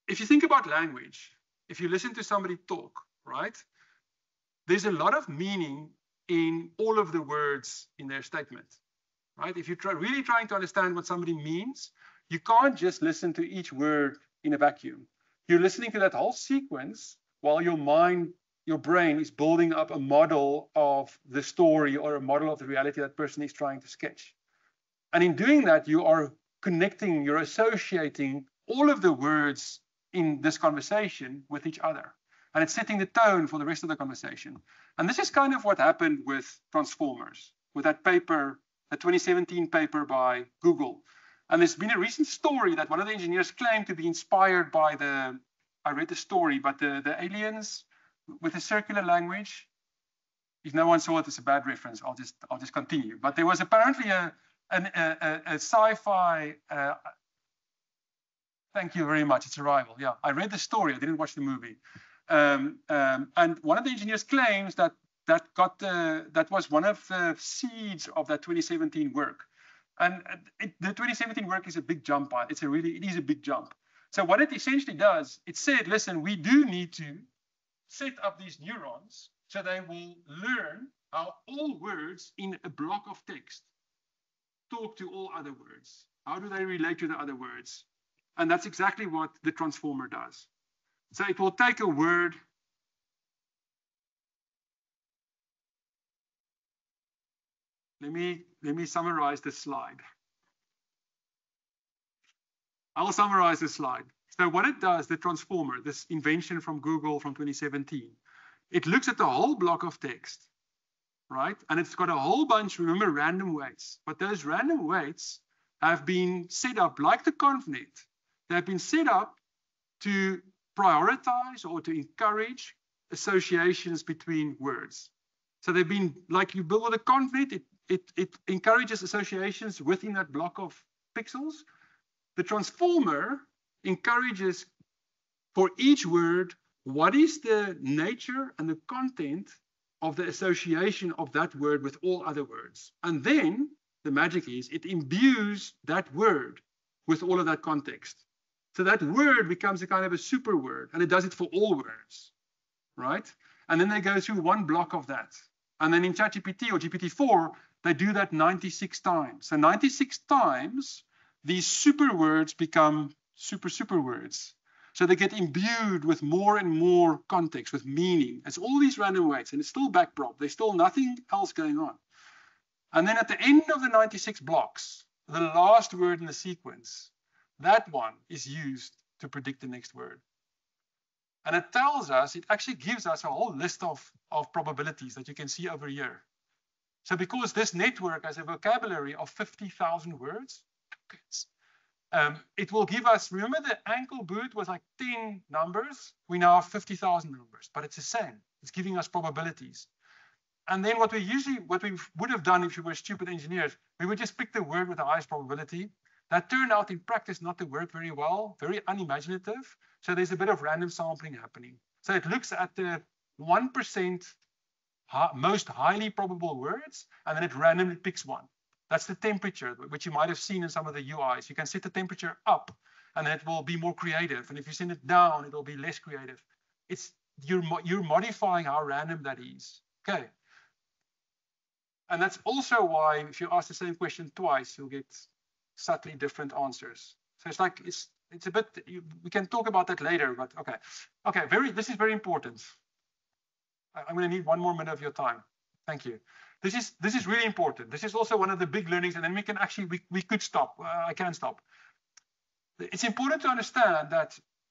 Speaker 3: if you think about language, if you listen to somebody talk, right, there's a lot of meaning in all of the words in their statement, right? If you're really trying to understand what somebody means, you can't just listen to each word in a vacuum. You're listening to that whole sequence while your brain is building up a model of the story or a model of the reality that person is trying to sketch. And in doing that, you are connecting, you're associating all of the words in this conversation with each other. And it's setting the tone for the rest of the conversation. And this is kind of what happened with transformers, with that paper, a 2017 paper by Google. And there's been a recent story that one of the engineers claimed to be inspired by I read the story, but the aliens with a circular language. If no one saw it, it's a bad reference. I'll just continue. But there was apparently a sci-fi. Thank you very much. It's Arrival. Yeah, I read the story. I didn't watch the movie. And one of the engineers claims that was one of the seeds of that 2017 work. And the 2017 work is a big jump on. It is a big jump. So what it essentially does, it said, listen, we do need to set up these neurons so they will learn how all words in a block of text talk to all other words. How do they relate to the other words? And that's exactly what the transformer does. So it will take a word. Let me summarize this slide. I'll summarize this slide. So what it does, the transformer, this invention from Google from 2017, it looks at the whole block of text, right? And it's got a whole bunch, remember, random weights. But those random weights have been set up like the ConvNet. They have been set up to prioritize or to encourage associations between words. So they've been, like you build with a ConvNet, it encourages associations within that block of pixels. The transformer encourages for each word, what is the nature and the content of the association of that word with all other words. And then the magic is it imbues that word with all of that context. So that word becomes a kind of a super word, and it does it for all words, right? And then they go through one block of that. And then in ChatGPT or GPT-4, they do that 96 times. So 96 times, these super words become super words. So they get imbued with more and more context, with meaning. It's all these random weights, and it's still backprop. There's still nothing else going on. And then at the end of the 96 blocks, the last word in the sequence, that one is used to predict the next word. And it tells us, it actually gives us a whole list of probabilities that you can see over here. So because this network has a vocabulary of 50,000 words, It will give us, remember the ankle boot was like 10 numbers, we now have 50,000 numbers, but it's the same. It's giving us probabilities. And then what we would have done if we were stupid engineers, we would just pick the word with the highest probability. That turned out in practice not to work very well, very unimaginative. So there's a bit of random sampling happening. So it looks at the 1% most highly probable words, and then it randomly picks one. That's the temperature, which you might have seen in some of the UIs. You can set the temperature up, and it will be more creative. And if you send it down, it will be less creative. You're modifying how random that is. Okay. And that's also why if you ask the same question twice, you'll get subtly different answers. So it's like it's a bit. We can talk about that later, but okay. Okay. This is very important. I'm going to need 1 more minute of your time. Thank you. This is really important. This is also one of the big learnings, and then we can actually we could stop. I can stop. It's important to understand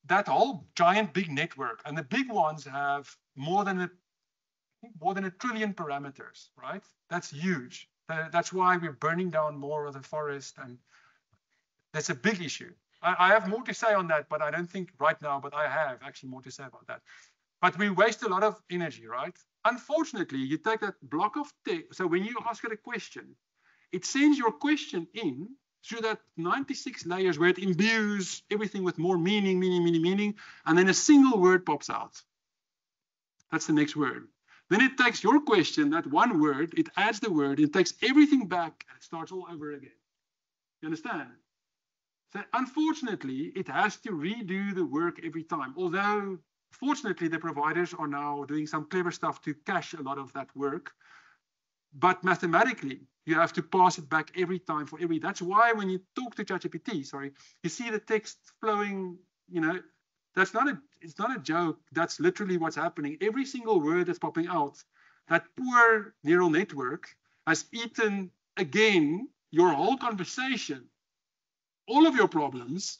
Speaker 3: that whole giant big network, and the big ones have more than a trillion parameters, right? That's huge. That's why we're burning down more of the forest, and that's a big issue. I have more to say on that, but I don't think right now, but I have actually more to say about that. But we waste a lot of energy, right? Unfortunately, you take that block of text. So when you ask it a question, it sends your question in through that 96 layers where it imbues everything with more meaning, and then a single word pops out. That's the next word. Then it takes your question, that one word, it adds the word, it takes everything back, and it starts all over again. You understand? So unfortunately, it has to redo the work every time, although fortunately, the providers are now doing some clever stuff to cache a lot of that work. But mathematically, you have to pass it back every time for every. That's why when you talk to ChatGPT, you see the text flowing, it's not a joke. That's literally what's happening. Every single word that's popping out, that poor neural network has eaten again your whole conversation, all of your problems.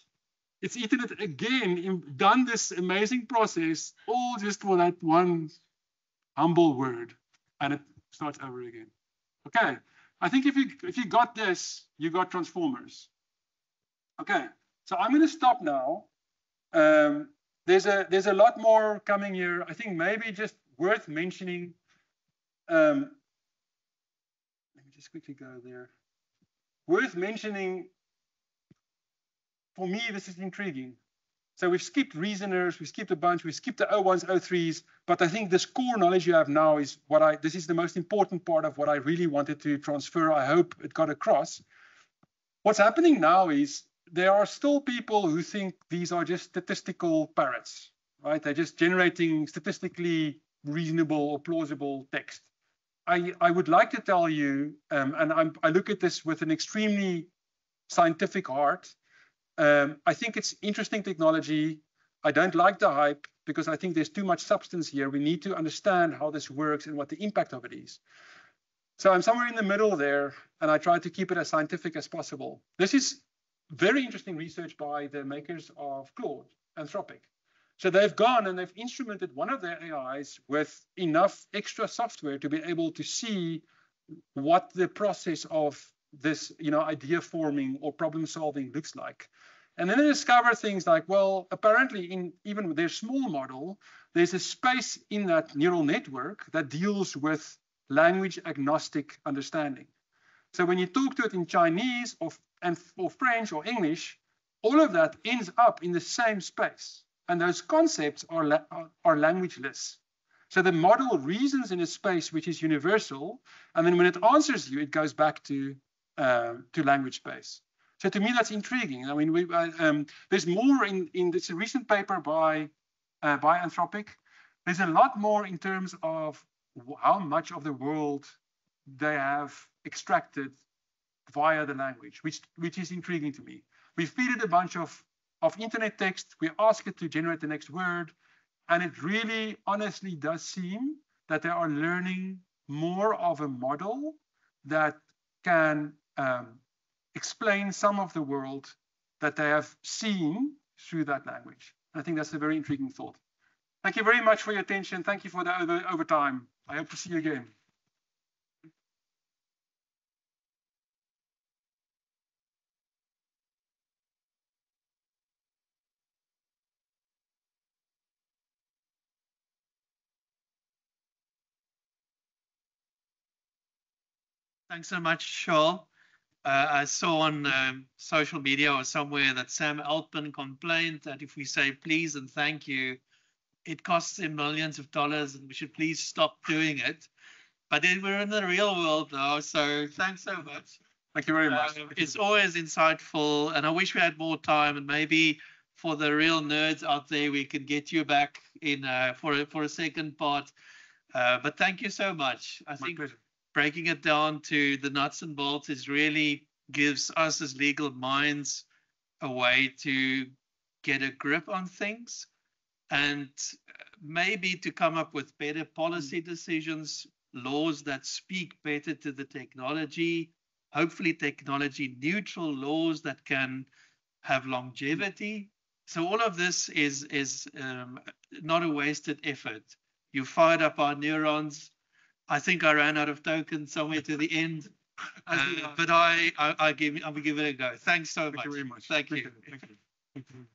Speaker 3: It's eaten it again, done this amazing process, all just for that one humble word, and it starts over again. Okay, I think if you got this, you got transformers. Okay, so I'm going to stop now. There's a lot more coming here. I think maybe just worth mentioning. Let me just quickly go there. Worth mentioning. For me, this is intriguing. So we've skipped reasoners, we've skipped a bunch, we've skipped the O1s, O3s, but I think this core knowledge you have now is this is the most important part of what I really wanted to transfer. I hope it got across. What's happening now is there are still people who think these are just statistical parrots, right? They're just generating statistically reasonable or plausible text. I would like to tell you, and I look at this with an extremely scientific heart. I think it's interesting technology. I don't like the hype because I think there's too much substance here. We need to understand how this works and what the impact of it is. So I'm somewhere in the middle there, and I try to keep it as scientific as possible. This is very interesting research by the makers of Claude, Anthropic. So they've gone and they've instrumented one of their AIs with enough extra software to be able to see what the process of this, idea forming or problem solving looks like. And then they discover things like, well, apparently in even with their small model, there's a space in that neural network that deals with language agnostic understanding. So when you talk to it in Chinese or French or English, all of that ends up in the same space. And those concepts are languageless. So the model reasons in a space which is universal, and then when it answers you, it goes back to language space. So to me, that's intriguing. I mean, there's more in this recent paper by Anthropic. There's a lot more in terms of how much of the world they have extracted via the language, which is intriguing to me. We feed it a bunch of internet text. We ask it to generate the next word. And it really honestly does seem that they are learning more of a model that can explain some of the world that they have seen through that language. I think that's a very intriguing thought. Thank you very much for your attention. Thank you for the overtime. I hope to see you again.
Speaker 1: Thanks so much, Charles. I saw on social media or somewhere that Sam Altman complained that if we say please and thank you, it costs him millions of dollars and we should please stop doing it. But then we're in the real world now, so thanks so much.
Speaker 3: Thank you very much.
Speaker 1: It's always insightful, and I wish we had more time, and maybe for the real nerds out there, we can get you back in for a second part. But thank you so much. I think breaking it down to the nuts and bolts is really gives us as legal minds a way to get a grip on things and maybe to come up with better policy decisions, laws that speak better to the technology, hopefully technology neutral laws that can have longevity. So all of this is not a wasted effort. You fired up our neurons. I think I ran out of tokens somewhere to the end, but I'll give it a go. Thanks so much.
Speaker 3: Thank you very much.
Speaker 1: Thank you.
Speaker 3: Thank you.